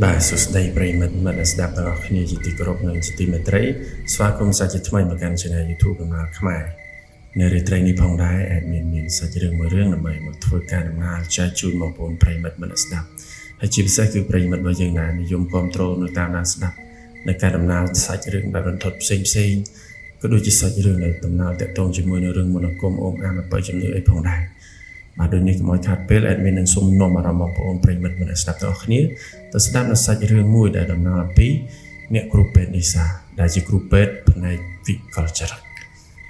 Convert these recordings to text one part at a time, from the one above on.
បាទសួស្តីប្រិយមិត្តអ្នកស្ដាប់ទាំងអស់គ្នាជាទីគោរពនិងជាទីមេត្រីស្វាគមន៍សាជាថ្មីមកកាន់ Channel YouTube ដំណើរខ្មែរនៅរាត្រីនេះផងដែរមានសាច់រឿងមួយរឿងដើម្បីមកធ្វើការដំណើរចែកជូនបងប្អូនប្រិយមិត្តអ្នកស្ដាប់ហើយជាពិសេសគឺប្រិយមិត្តរបស់យើងដែលនិយមគ្រប់គ្រងនៅតាមដានស្ដាប់ในការដំណើរសាច់រឿងបែបរន្ធត់ផ្សេងក៏ដូចជាសាច់រឿងនៅដំណើរតាក់ទងជាមួយនឹងរឿងមនោគមអូមអាមបើជំនឿអីផងដែរបាទដូចនេះកុំឲ្យខាតពេលadminនឹងសូមនាំអារម្មណ៍បងប្អូនប្រិយមិត្តអ្នកស្ដាប់ទាំងអស់គ្នាទៅស្ដាប់នៅសាច់រឿងមួយដែលដំណើរអំពីអ្នកគ្រូពេទ្យនីសាដែលជាគ្រូពេទ្យផ្នែកវិកលចរិត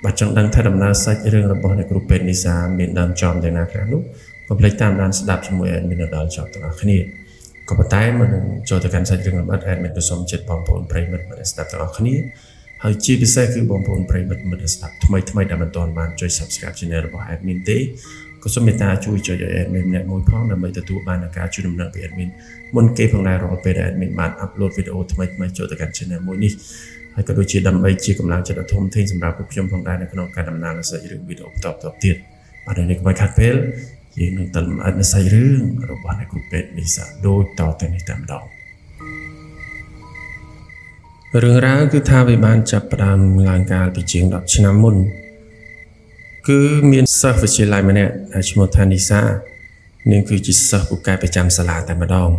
បាទចង់ដឹងថាដំណើរសាច់រឿងរបស់អ្នកគ្រូពេទ្យនីសាមានដើមចំយ៉ាងណាខ្លះនោះកុំភ្លេចតាមដានស្ដាប់ជាមួយ admin ដល់ចប់ទាំងអស់គ្នាក៏ប៉ុន្តែមុននឹងចូលទៅកាន់សាច់រឿងលម្អិត admin ក៏សូមជិតបងប្អូនប្រិយមិត្តអ្នកស្ដាប់ទាំងអស់គ្នាហើយជាពិសេសគឺបងប្អូនប្រិយមិត្តអ្នកស្ដាប់ថ្មីដែលមិនទាន់បានចុច Subscribe Channel របស់ admin ទេក៏សូមមេត្តាជួយចុចឲ្យ admin ម្នាក់មួយផងដើម្បីទទួលបានការជួយដំណឹងពី admin មុនគេផងដែររាល់ពេលដែល admin បាន upload វីដេអូថ្មីចូលទៅកាន់ channel មួយនេះហើយក៏ដូចជាដើម្បីជាកម្លាំងចិត្តដ៏ធំធេងសម្រាប់ពួកខ្ញុំផងដែរនៅក្នុងការដំណើរនៃសាច់រឿងវីដេអូបន្តទៀតបាទនៅនេះកុំខាតពេលយើងនឹងទៅលម្អិតនៃសាច់រឿងរបស់អ្នកគ្រូពេទ្យនីសាដូចតទៅនេះតែម្ដងរឿងរ៉ាវគឺថាវាបានចាប់ផ្ដើមឡើងកាលពីជាង10ឆ្នាំមុនគឺមានសិស្សវិទ្យាល័យម្នាក់ដែលឈ្មោះថានីសានាងគឺជាសិស្សពូកែប្រចាំសាលាតែម្ដង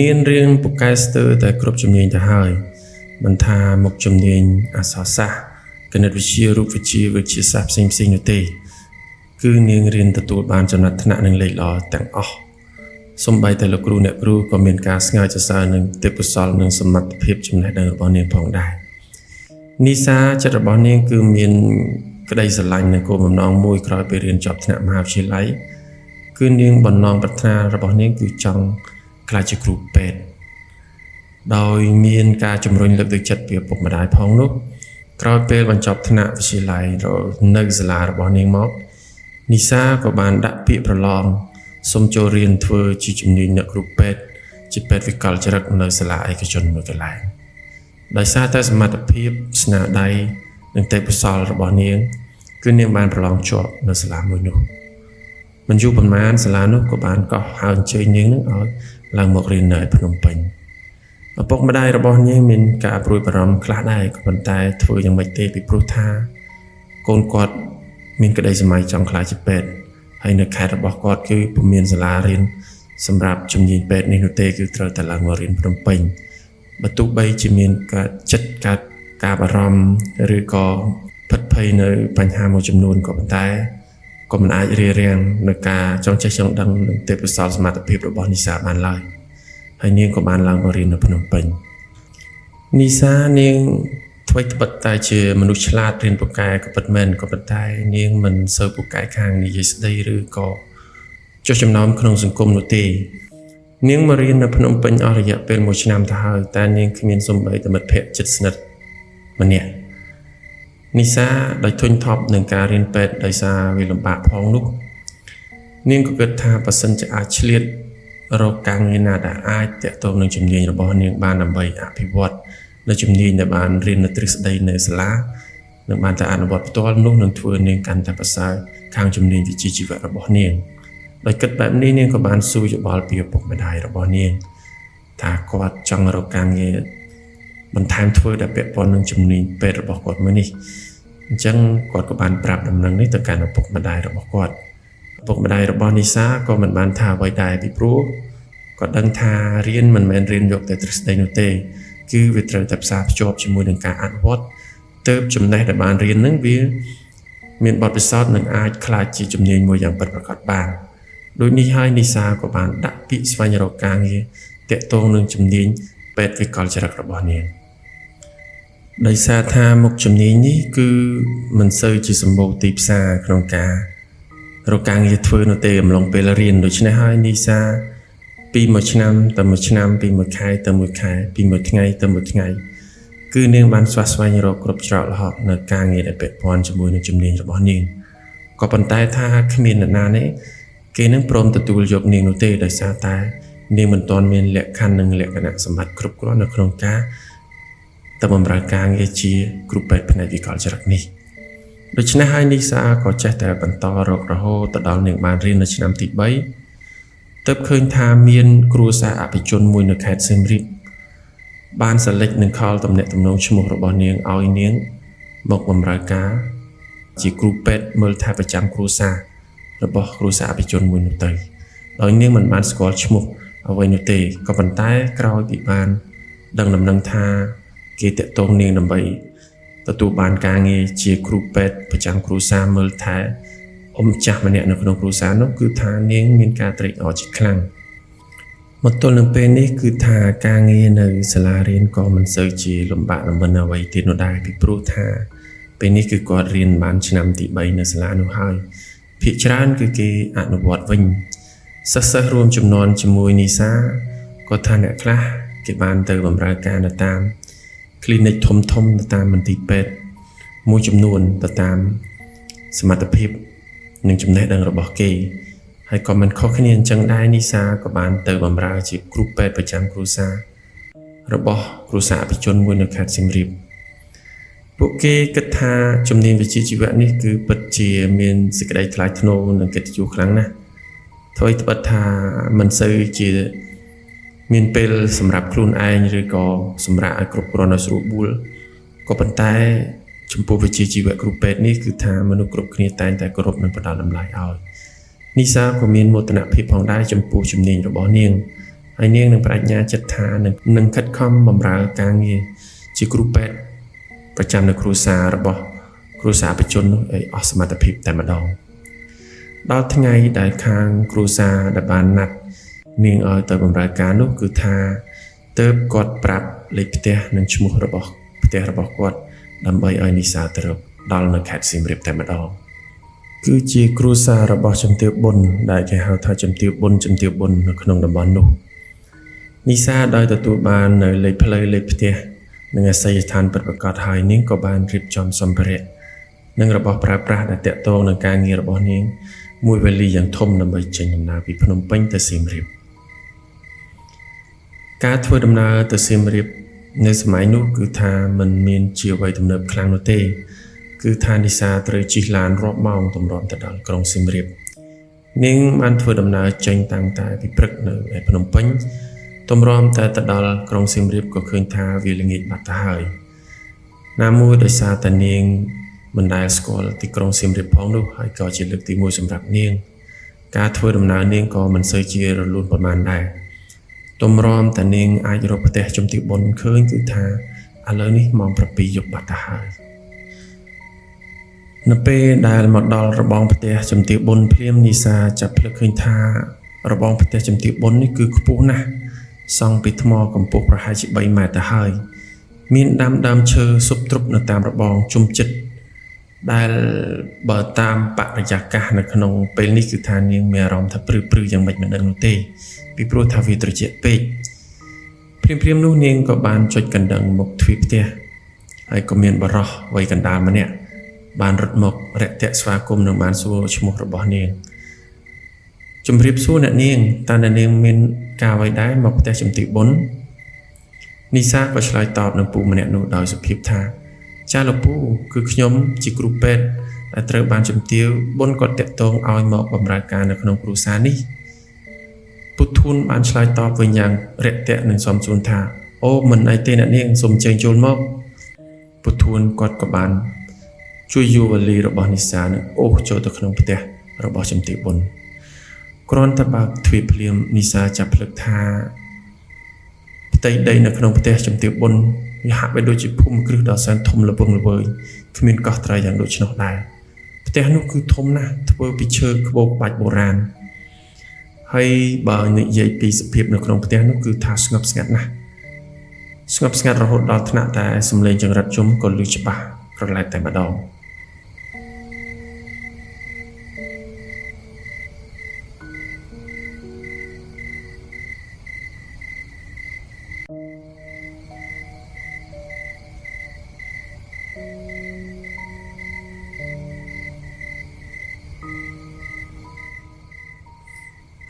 នាងរៀនពូកែស្ទើរតែគ្រប់ជំនាញទៅហើយមិនថាមុខជំនាញអក្សរសាស្ត្រគណិតវិទ្យារូបវិទ្យាវិទ្យាសាស្ត្រផ្សេងនោះទេគឺនាងរៀនទទួលបានចំណាត់ថ្នាក់និងលេខល្អទាំងអស់សូម្បីតែលោកគ្រូអ្នកគ្រូក៏មានការស្ងើចសរសើរនឹងទេពកោសល្យនិងសមត្ថភាពចំណេះដឹងរបស់នាងផងដែរនីសាចិត្តរបស់នាងគឺមានក្តីស្រឡាញ់និងគោលបំណងមួយក្រោយពេលរៀនចប់ថ្នាក់មហាវិទ្យាល័យគឺនាងបំណងប្រាថ្នារបស់នាងគឺចង់ក្លាយជាគ្រូពេទ្យដោយមានការជំរុញលើកទឹកចិត្តពីឪពុកម្ដាយផងនោះក្រោយពេលបញ្ចប់ថ្នាក់វិទ្យាល័យនៅសាលារបស់នាងមកនីសាក៏បានដាក់ពាក្យប្រឡងសូមចូលរៀនធ្វើជាជំនាញអ្នកគ្រូពេទ្យជាពេទ្យវិកលចរិតនៅសាលាឯកជនមួយកន្លែងដោយសារតែសមត្ថភាពស្នាដៃនិងទេពកោសល្យរបស់នាងគឺនាងបានប្រឡងជាប់នៅសាលាមួយនោះមិនយូរប៉ុន្មានសាលានោះក៏បានកោះហៅអញ្ជើញនាងនឹងឲ្យឡើងមករៀននៅភ្នំពេញឪពុកម្ដាយរបស់នាងមានការព្រួយបារម្ភខ្លះដែរក៏ប៉ុន្តែធ្វើយ៉ាងម៉េចទេពីព្រោះថាកូនគាត់មានក្តីស្រមៃចង់ក្លាយជាពេទ្យហើយនៅខេត្តរបស់គាត់គឺពុំមានសាលារៀនសម្រាប់ជំនាញពេទ្យនេះនោះទេគឺត្រូវតែឡើងមករៀនភ្នំពេញបើទោះបីជាមានការបារម្ភឬក៏ភិតភ័យនៅបញ្ហាមួយចំនួនក៏ប៉ុន្តែក៏មិនអាចរារាំងនៅការចង់ចេះចង់ដឹងនឹងទេពកោសល្យសមត្ថភាពរបស់នីសាបានឡើយហើយនាងក៏បានឡើងមករៀននៅភ្នំពេញនីសានាងថ្មីត្បិតតែជាមនុស្សឆ្លាតរៀនពូកែក៏ពិតមែនក៏ប៉ុន្តែនាងមិនសូវពូកែខាងនិយាយស្ដីឬក៏ចុះចំណោមក្នុងសង្គមនោះទេនាងមករៀននៅភ្នំពេញអស់រយៈពេល1ឆ្នាំទៅហើយតែនាងគ្មានសូម្បីតែមិត្តភក្តិជិតស្និទ្ធម្នាក់នីសាដោយធុញថប់នឹងការរៀនពេទ្យដោយសារវាលំបាកផងនោះនាងក៏គិតថាបើសិនជាអាចឆ្លៀតរកការងារណាដែលអាចទាក់ទងនឹងជំនាញរបស់នាងបានដើម្បីអភិវឌ្ឍនៅជំនាញដែលបានរៀននៅទ្រឹស្ដីនៅសាលានិងបានតែអនុវត្តផ្ទាល់នោះនឹងធ្វើនាងកាន់តែប្រសើរខាងជំនាញវិជ្ជាជីវៈរបស់នាងដោយគិតបែបនេះនាងក៏បានសួរយោបល់ពីឪពុកម្ដាយរបស់នាងថាគាត់ចង់រកការងារបន្ថែមធ្វើដែលពាក់ព័ន្ធនឹងជំនាញពេទ្យរបស់គាត់មួយនេះអញ្ចឹងគាត់ក៏បានប្រាប់ដំណឹងនេះទៅកាន់ឪពុកម្ដាយរបស់គាត់ឪពុកម្ដាយរបស់នីសាក៏មិនបានថាអ្វីដែរពីព្រោះគាត់ដឹងថារៀនមិនមែនរៀនយកតែទ្រឹស្ដីនោះទេគឺវាត្រូវតែផ្សារភ្ជាប់ជាមួយនឹងការអនុវត្តទើបចំណេះដែលបានរៀននឹងវាមានបទពិសោធន៍និងអាចក្លាយជាជំនាញមួយយ៉ាងពិតប្រាកដបានដូចនេះហើយនីសាក៏បានដាក់ពាក្យស្វែងរកការងារទាក់ទងនឹងជំនាញពេទ្យវិកលចរិតរបស់នាងដោយសារថាមុខជំនាញនេះគឺមិនសូវជាសម្បូរទីផ្សារក្នុងការរកការងារធ្វើនោះទេអំឡុងពេលរៀនដូច្នេះហើយនីសាពីមួយឆ្នាំទៅមួយឆ្នាំពីមួយខែទៅមួយខែពីមួយថ្ងៃទៅមួយថ្ងៃគឺនាងបានស្វែងរកគ្រប់ច្រកល្ហកនៅការងារដែលពាក់ព័ន្ធជាមួយនឹងជំនាញរបស់នាងក៏ប៉ុន្តែថាគ្មានអ្នកណាទេគេនឹងព្រមទទួលយកនាងនោះទេដោយសារតែនាងមិនទាន់មានលក្ខខណ្ឌនិងលក្ខណៈសម្បត្តិគ្រប់គ្រាន់នៅក្នុងការទៅបម្រើការងារជាគ្រូពេទ្យផ្នែកវិកលចរិតនេះដូច្នេះហើយនីសាក៏ចេះតែបន្តរករហូតទៅដល់នាងបានរៀននៅឆ្នាំទី3 ទើបឃើញថាមានគ្រួសារអភិជនមួយនៅខេត្តសៀមរាបបានសលេចនឹងខលតំណែងតំណងឈ្មោះរបស់នាងឲ្យនាងមកបម្រើការជាគ្រូពេទ្យមើលថែប្រចាំគ្រួសាររបស់គ្រួសារអភិជនមួយនោះទៅដោយនាងមិនបានស្គាល់ឈ្មោះអ្វីនោះទេក៏ប៉ុន្តែក្រោយពីបានដឹងដំណឹងថាគេតាក់ទងនាងដើម្បីទទួលបានការងារជាគ្រូពេទ្យប្រចាំគ្រួសារមើលថែអ៊ំចាស់ម្នាក់នៅក្នុងគ្រួសារនោះគឺថានាងមានការត្រេកអរជាខ្លាំងមកទល់នឹងពេលនេះគឺថាការងារនៅសាលារៀនក៏មិនសូវជាលំបាកលំបិនអ្វីទៀតនោះដែរពីព្រោះថាពេលនេះគឺគាត់រៀនបានឆ្នាំទី3នៅសាលានោះហើយភាគច្រើនគឺគេអនុវត្តវិញសិស្សរួមចំនួនជាមួយនីសាគាត់ថាអ្នកខ្លះគេបានទៅបម្រើការនៅតាម clinic ធំទៅតាមមន្ទីរពេទ្យមួយចំនួនទៅតាមសមត្ថភាពនិងចំណេះដឹងរបស់គេហើយក៏មិនខុសគ្នាអញ្ចឹងដែរនីសាក៏បានទៅបម្រើជាគ្រូពេទ្យប្រចាំគ្រួសាររបស់គ្រួសារអភិជនមួយនៅខេត្តសៀមរាបពួកគេគិតថាជំនាញវិជ្ជាជីវៈនេះគឺពិតជាមានសេចក្តីថ្លៃថ្នូរនិងកិត្តិយសខ្លាំងណាស់ធ្វើឲ្យត្បិតថាមិនសូវជាមានពេលសម្រាប់ខ្លួនឯងឬក៏សម្រាប់ឲ្យគ្រប់គ្រាន់ឲ្យស្រួលបួលក៏ប៉ុន្តែចំពោះវិជ្ជាជីវៈគ្រូពេទ្យនេះគឺថាមនុស្សគ្រប់គ្នាតែងតែគោរពនិងផ្ដល់តម្លៃឲ្យនីសាក៏មានមោទនភាពផងដែរចំពោះជំនាញរបស់នាងហើយនាងនឹងបញ្ញាចិត្តថានឹងខិតខំបម្រើការងារជាគ្រូពេទ្យប្រចាំនៅគ្រួសាររបស់គ្រួសារអភិជននោះឲ្យអស់សមត្ថភាពតែម្ដងដល់ថ្ងៃដែលខាងគ្រួសារដែលបានណាត់នាងឲ្យទៅបម្រើការនោះគឺថាទើបគាត់ប្រាប់លេខផ្ទះនិងឈ្មោះរបស់ផ្ទះរបស់គាត់ដើម្បីឲ្យនីសាទៅរកដល់នៅខេត្តសៀមរាបតែម្ដងគឺជាគ្រួសាររបស់ជំទាវប៊ុនដែលគេហៅថាជំទាវប៊ុននៅក្នុងតំបន់នោះនីសាដោយទទួលបាននៅលេខផ្លូវលេខផ្ទះនិងអាសយដ្ឋានពិតប្រាកដហើយនាងក៏បានរៀបចំសម្ភារៈនិងរបស់ប្រើប្រាស់ដែលតាក់ទងនឹងការងាររបស់នាងមួយវេលាយ៉ាងធំដើម្បីចេញដំណើរពីភ្នំពេញទៅសៀមរាបការធ្វើដំណើរទៅសៀមរាបនៅសម័យនោះគឺថាมันមានជាអ្វីទំនើបខ្លាំងនោះទេគឺថានីសាត្រូវជិះឡានរាប់ម៉ោងទម្រាំទៅដល់ក្រុងសៀមរាបនាងបានធ្វើដំណើរចេញតាំងតែពីព្រឹកនៅឯភ្នំពេញទម្រាំតែទៅដល់ក្រុងសៀមរាបក៏ឃើញថាវាល្ងាចបាត់ទៅហើយណាមួយដោយសារតែនាងមិនដែលស្គាល់ទីក្រុងសៀមរាបផងនោះហើយក៏ជាលើកទី1សម្រាប់នាងការធ្វើដំណើរនាងក៏មិនសូវជារលូនប៉ុន្មានដែរទម្រាំតែនាងអាចរកផ្ទះជំទាវប៊ុនឃើញគឺថាឥឡូវនេះម៉ោង7យប់បាត់ទៅហើយនៅពេលដែលមកដល់របងផ្ទះជំទាវប៊ុនភ្លាមនីសាចាប់ភ្លឹកឃើញថារបងផ្ទះជំទាវប៊ុននេះគឺខ្ពស់ណាស់សង់ពីថ្មកម្ពស់ប្រហែលជា3ម៉ែត្រទៅហើយមានដើមឈើស៊ុបទ្រុបនៅតាមរបងជុំចិត្តដែលបើតាមបរិយាកាសនៅក្នុងពេលនេះគឺថានាងមានអារម្មណ៍ថាព្រឺយ៉ាងម៉េចមិនដឹងនោះទេពីព្រោះថាវាត្រជាក់ពេកព្រាមនោះនាងក៏បានចុចកណ្ដឹងមុខទ្វារផ្ទះហើយក៏មានបរិសវ័យកណ្ដាលម្នាក់បានរត់មករាក់ទាក់ស្វាគមន៍និងបានសួរឈ្មោះរបស់នាងជំរាបសួរអ្នកនាងតើអ្នកនាងមានការអ្វីដែរមកផ្ទះជំទាវប៊ុននីសាក៏ឆ្លើយតបនឹងពូម្នាក់នោះដោយសុភាពថាចាលោកពូគឺខ្ញុំជាគ្រូពេទ្យដែលត្រូវបានជំទាវប៊ុនគាត់តាក់ទងឲ្យមកបម្រើការនៅក្នុងគ្រួសារនេះពុទ្ធូនបានឆ្លើយតបវិញយ៉ាងរាក់ទាក់និងសមសួនថាអូមិនអីទេអ្នកនាងសូមអញ្ជើញចូលមកពុទ្ធូនគាត់ក៏បានជួយយុវលីរបស់នីសានឹងអូសចូលទៅក្នុងផ្ទះរបស់ជំទាវប៊ុនគ្រាន់តែបើកទ្វារភ្លាមនីសាចាប់ភ្លឹកថាផ្ទៃដីនៅក្នុងផ្ទះជំទាវប៊ុនវាហាក់បីដូចជាភូមិគ្រឹះដ៏សែនធំល្វឹងល្វើយគ្មានកោះត្រៃយ៉ាងដូច្នោះដែរផ្ទះនោះគឺធំណាស់ធ្វើពីឈើក្បូរក្បាច់បុរាណហើយបើនិយាយពីសភាពនៅក្នុងផ្ទះនោះគឺថាស្ងប់ស្ងាត់ណាស់ស្ងប់ស្ងាត់រហូតដល់ថ្នាក់តែសំឡេងចង្រិតយំក៏ឮច្បាស់ក្រឡែតតែម្ដង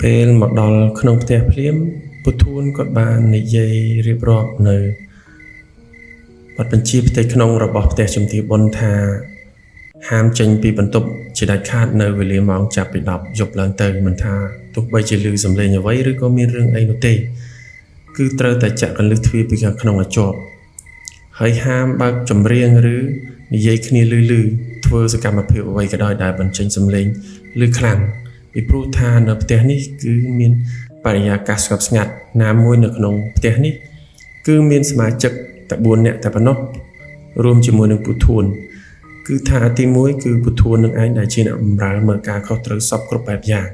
ពេលមកដល់ក្នុងផ្ទះភ្លាមពុទ្ធូនគាត់បាននិយាយរៀបរាប់នៅបទបញ្ជាផ្ទៃក្នុងរបស់ផ្ទះជំទាវប៊ុនថាហាមចេញពីបន្ទប់ជាដាច់ខាតនៅវេលាម៉ោងចាប់ពី10យប់ឡើងទៅមិនថា ទោះបីជាឮសំឡេងអ្វីឬក៏មានរឿងអីនោះទេគឺត្រូវតែចាក់កន្លឹះទ្វារពីខាងក្នុងឲ្យជាប់ហើយហាមបើកចម្រៀងឬនិយាយគ្នាលឺធ្វើសកម្មភាពអ្វីក៏ដោយដែលបញ្ចេញសំឡេងឮខ្លាំងពីព្រោះថានៅផ្ទះនេះគឺមានបរិយាកាសស្ងប់ស្ងាត់ណាមួយនៅក្នុងផ្ទះនេះគឺមានសមាជិកតែ4នាក់តែប៉ុណ្ណោះរួមជាមួយនឹងពូធួនគឺថាទី1គឺពូធួននឹងឯងដែលជាអ្នកបម្រើមើលការខុសត្រូវសពគ្រប់បែបយ៉ាង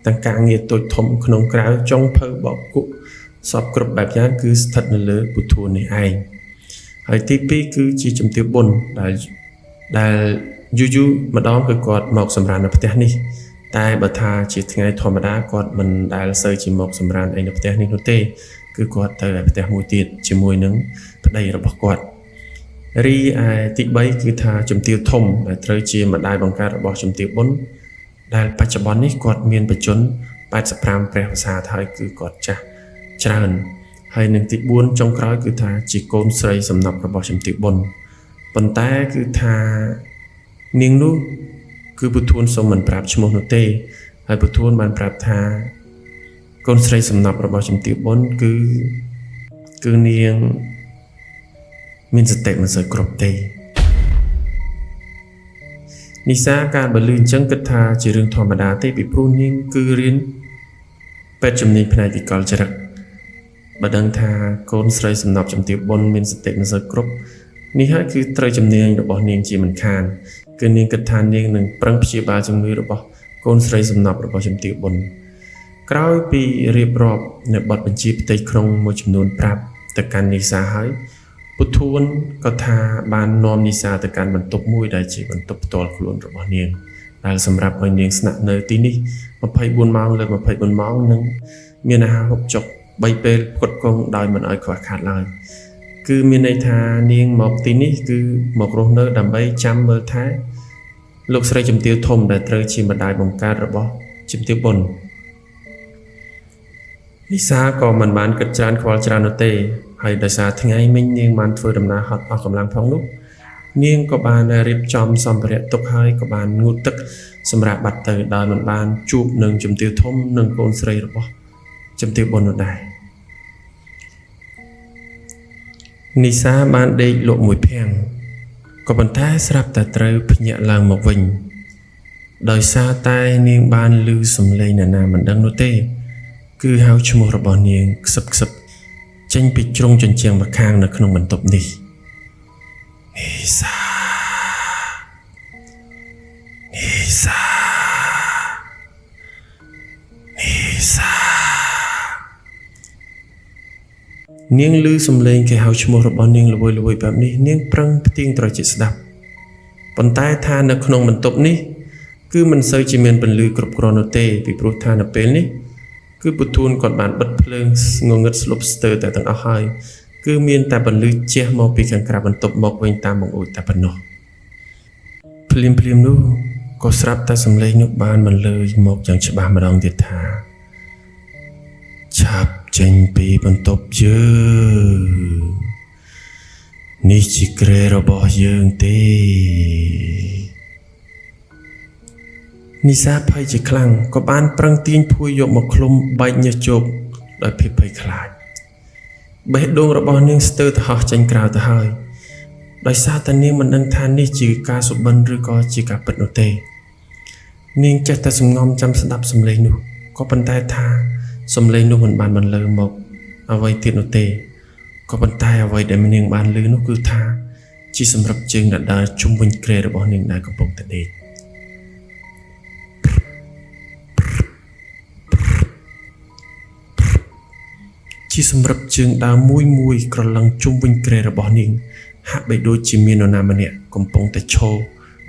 ទាំងការងារតូចធំក្នុងក្រៅចុងភៅបោកគក់សពគ្រប់បែបយ៉ាងគឺស្ថិតនៅលើពូធួននេះឯងហើយទី2គឺជាជំទាវបុណ្យដែលយូរម្ដងគឺគាត់មកសម្រាននៅផ្ទះនេះតែបើថាជាថ្ងៃធម្មតាគាត់មិនដែលសូវជាមកសម្រានអីនៅផ្ទះនេះនោះទេគឺគាត់ទៅឯផ្ទះមួយទៀតជាមួយនឹងប្តីរបស់គាត់រីឯទី3គឺថាជំទាវធំដែលត្រូវជាម្ដាយបង្កើតរបស់ជំទាវបុណ្យដែលបច្ចុប្បន្ននេះគាត់មានបច្ចុប្បន្ន85ព្រះវស្សាហើយគឺគាត់ចាស់ច្រើនហើយនឹងទី4ចុងក្រោយគឺថាជាកូនស្រីសំណប់របស់ជំទាវបុណ្យប៉ុន្តែគឺថានាងនោះគឺពូធួនសូមមិនប្រាប់ឈ្មោះនោះទេហើយពូធួនបានប្រាប់ថាកូនស្រីសំណប់របស់ជំទាវបុណ្យគឺនាងមានសតិមិនសូវគ្រប់ទេនិសាការបើលឺអញ្ចឹងគិតថាជារឿងធម្មតាទេពីព្រោះនាងគឺរៀនពេទ្យជំនាញផ្នែកវិកលចរិតបើដឹងថាកូនស្រីសំណប់ជំទាវបុណ្យមានសតិមិនសូវគ្រប់នេះហើយគឺត្រូវជំនាញរបស់នាងជាមិនខានគឺនាងគិតថានាងនឹងប្រឹងព្យាបាលជំងឺរបស់កូនស្រីសំណប់របស់ជំទាវបុណ្យក្រោយពីរៀបរាប់នៅបទបញ្ជាផ្ទៃក្នុងមួយចំនួនប្រាប់ទៅកាន់និសាហើយពូធួនក៏ថាបាននាំនិសាទៅកាន់បន្ទប់មួយដែលជាបន្ទប់ផ្ទាល់ខ្លួនរបស់នាងដែលសម្រាប់ឲ្យនាងស្នាក់នៅទីនេះ24ម៉ោងលើ24ម៉ោងនិងមានអាហារហូបចុក3ពេលផ្គត់ផ្គង់ដោយមិនឲ្យខ្វះខាតឡើយគឺមានន័យថានាងមកទីនេះគឺមករស់នៅដើម្បីចាំមើលថែលោកស្រីជំទាវធំដែលត្រូវជាម្ដាយបង្កើតរបស់ជំទាវបុណ្យនិសាក៏មិនបានគិតច្រើនខ្វល់ច្រើននោះទេហើយដោយសារថ្ងៃមិញនាងបានធ្វើដំណើរហត់អស់កម្លាំងផងនោះនាងក៏បានរៀបចំសម្ភារៈទុកហើយក៏បានងូតទឹកសម្រាប់បាត់ទៅដោយមិនបានជួបនឹងជំទាវធំនិងកូនស្រីរបស់ជំទាវបុណ្យនោះដែរនិសាបានដេកលក់មួយភាំងក៏ប៉ុន្តែស្រាប់តែត្រូវភ្ញាក់ឡើងមកវិញដោយសារតែនាងបានឮសំឡេងអ្នកណាមិនដឹងនោះទេគឺហៅឈ្មោះរបស់នាងខ្សឹបចេញពីជ្រុងជញ្ជាំងម្ខាងនៅក្នុងបន្ទប់នេះនិសានាងឮសំឡេងគេហៅឈ្មោះរបស់នាងល្វីៗបែបនេះនាងប្រឹងផ្ទៀងត្រជាស្ដាប់ប៉ុន្តែថានៅក្នុងបន្ទប់នេះគឺមិនសូវជាមានពន្លឺគ្រប់គ្រាន់នោះទេពីព្រោះថានៅពេលនេះគឺពូធួនគាត់បានបិទភ្លើងងងឹតស្លុបស្ទើរតែទាំងអស់ហើយគឺមានតែពន្លឺជះមកពីខាងក្រៅបន្ទប់មកវិញតាមបង្អួចតែប៉ុណ្ណោះភ្លាមនោះក៏ស្រាប់តែសំឡេងនោះបានបន្លឺមកយ៉ាងច្បាស់ម្ដងទៀតថាឆាប់ចេញពីបន្ទប់យើងនេះជាគ្រែរបស់យើងទេនិសាភ័យជាខ្លាំងក៏បានប្រឹងទាញភួយយកមកឃ្លុំបែកញើសជោគដោយភាពភ័យខ្លាចបេះដូងរបស់នាងស្ទើរទៅហោះចេញក្រៅទៅហើយដោយសារតែនាងមិនដឹងថានេះជាការសុបិនឬក៏ជាការពិតនោះទេនាងចេះតែសំងំចាំស្ដាប់សំឡេងនោះក៏ប៉ុន្តែថាសំឡេងនោះមិនបានបន្លឺមកអ្វីទៀតនោះទេក៏ប៉ុន្តែអ្វីដែលនាងបានឮនោះគឺថាជាសម្រាប់ជើងដែលដើរជុំវិញគ្រែរបស់នាងដែលកំពុងតែដេកជាសម្រាប់ជើងដើរមួយក្រឡឹងជុំវិញគ្រែរបស់នាងហាក់បីដូចជាមាននរណាម្នាក់កំពុងតែឈរ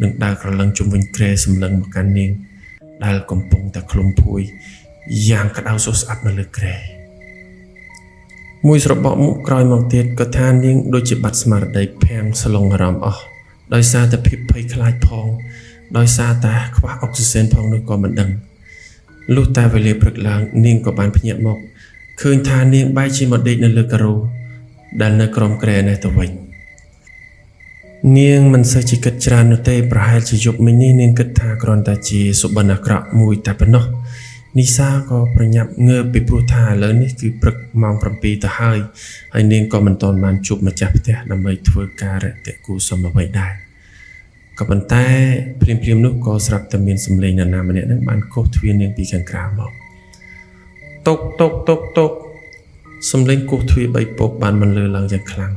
និងដើរក្រឡឹងជុំវិញគ្រែសម្លឹងមកកាន់នាងដែលកំពុងតែឃ្លុំភួយយ៉ាងក្តៅសស្អាតនៅលើគ្រែមួយស្របក់មុខក្រោយមកទៀតក៏ថានាងដូចជាបាត់ស្មារតីភាំងស្លងអារម្មណ៍អស់ដោយសារតែភាពភ័យខ្លាចផងដោយសារតែខ្វះអុកស៊ីសែនផងនោះក៏មិនដឹងលុះតែវេលាព្រឹកឡើងនាងក៏បានភ្ញាក់មកឃើញថានាងបែរជាមកដេកនៅលើការ៉ូដែលនៅក្រោមគ្រែនេះទៅវិញនាងមិនសូវជាគិតច្រើននោះទេប្រហែលជាយប់មិញនេះនាងគិតថាគ្រាន់តែជាសុបិនអាក្រក់មួយតែប៉ុណ្ណោះ នីសាក៏ប្រញាប់ងើបពីព្រោះថាឥឡូវនេះគឺព្រឹកម៉ោង 7 ទៅហើយនាងក៏មិនទាន់បានជួបម្ចាស់ផ្ទះដើម្បីធ្វើការរតិគូសុំអ្វីដែរក៏ប៉ុន្តែភ្លាមៗនោះក៏ស្រាប់តែមានសំឡេងនរណាម្នាក់នឹងបានកោសទ្វារនាងពីខាងក្រៅមកតុកសំឡេងគោះទ្វារ3ពកបានបន្លឺឡើងយ៉ាងខ្លាំង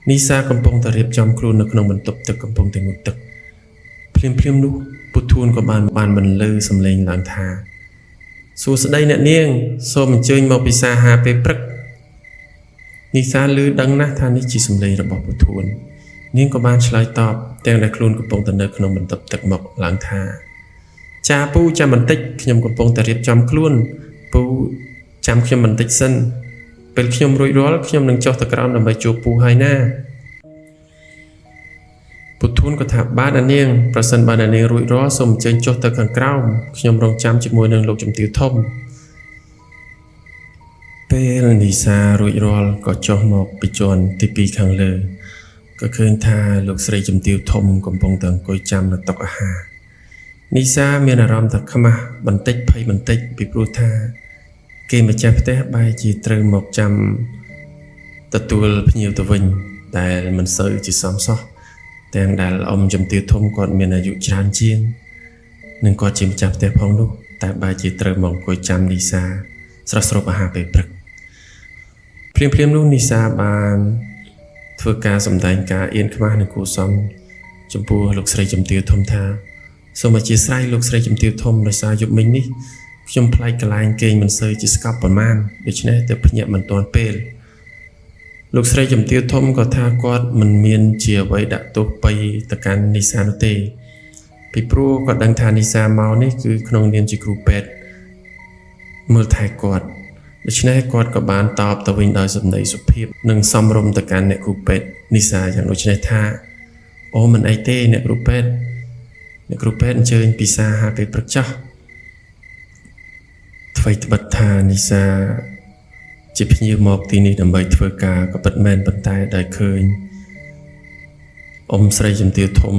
នីសាកំពុងតែរៀបចំខ្លួននៅក្នុងបន្ទប់ទឹកកំពុងតែងូតទឹកភ្លាមនោះពុធួនក៏បានបន្លឺសំឡេងឡើងថាសួស្តីអ្នកនាងសូមអញ្ជើញមកពិសាអាហារពេលព្រឹកនីសាឮដឹងណាស់ថានេះជាសំឡេងរបស់ពុធួននាងក៏បានឆ្លើយតបទាំងដែលខ្លួនកំពុងតែនៅក្នុងបន្ទប់ទឹកមកឡើងថាចាពូចាំបន្តិចខ្ញុំកំពុងតែរៀបចំខ្លួនពូចាំខ្ញុំបន្តិចសិនពេលខ្ញុំរួចរាល់ខ្ញុំនឹងចុះទៅក្រោមដើម្បីជួបពូហើយណាពុធួនក៏ថាបាទអ្នកនាងប្រសិនបើអ្នកនាងរួចរាល់សូមអញ្ជើញចុះទៅខាងក្រោមខ្ញុំរងចាំជាមួយនឹងលោកជំទាវធំពេលនីសារួចរាល់ក៏ចុះមកពីជាន់ទី2ខាងលើក៏ឃើញថាលោកស្រីជំទាវធំកំពុងតែអង្គុយចាំនៅតុអាហារនីសាមានអារម្មណ៍ថាខ្មាស់បន្តិចភ័យបន្តិចពីព្រោះថាគេម្ចាស់ផ្ទះបែរជាត្រូវមកចាំទទួលភ្ញៀវទៅវិញដែលមិនសូវជាសមសោះទាំងដែលអ៊ំជំទាវធំគាត់មានអាយុច្រើនជាងនិងគាត់ជាម្ចាស់ផ្ទះផងនោះតែបែរជាត្រូវមកអង្គុយចាំនីសាស្រស់ស្រូបអាហារពេលព្រឹកភ្លាមនោះនីសាបានធ្វើការសម្ដែងការអៀនខ្មាស់នឹងគូសំចំពោះលោកស្រីជំទាវធំថាសូមអធិស្ឋានលោកស្រីជំទាវធំដោយសារយប់មិញនេះខ្ញុំផ្លែកកន្លែងគេងមិនសូវជាស្កប់ប្រមាណដូច្នេះទៅភ្ញាក់មិនទាន់ពេលលោកស្រីជំទាវធំក៏ថាគាត់មិនមានជាអ្វីដាក់ទោសបីទៅកាន់នីសានោះទេពីព្រោះគាត់ដឹងថានីសាមកនេះគឺក្នុងនាមជាគ្រូពេទ្យមើលថែគាត់ដូច្នេះគាត់ក៏បានតបទៅវិញដោយសំដីសុភាពនិងសមរម្យទៅកាន់អ្នកគ្រូពេទ្យនីសាយ៉ាងដូចនេះថាអូមិនអីទេអ្នកគ្រូពេទ្យអញ្ជើញពិសាអាហារពេលព្រឹកចាស់ថ្មីត្បិតថានីសាជាភ្ញៀវមកទីនេះដើម្បីធ្វើការក៏ពិតមែនប៉ុន្តែដោយឃើញអ៊ំស្រីជំទាវធំ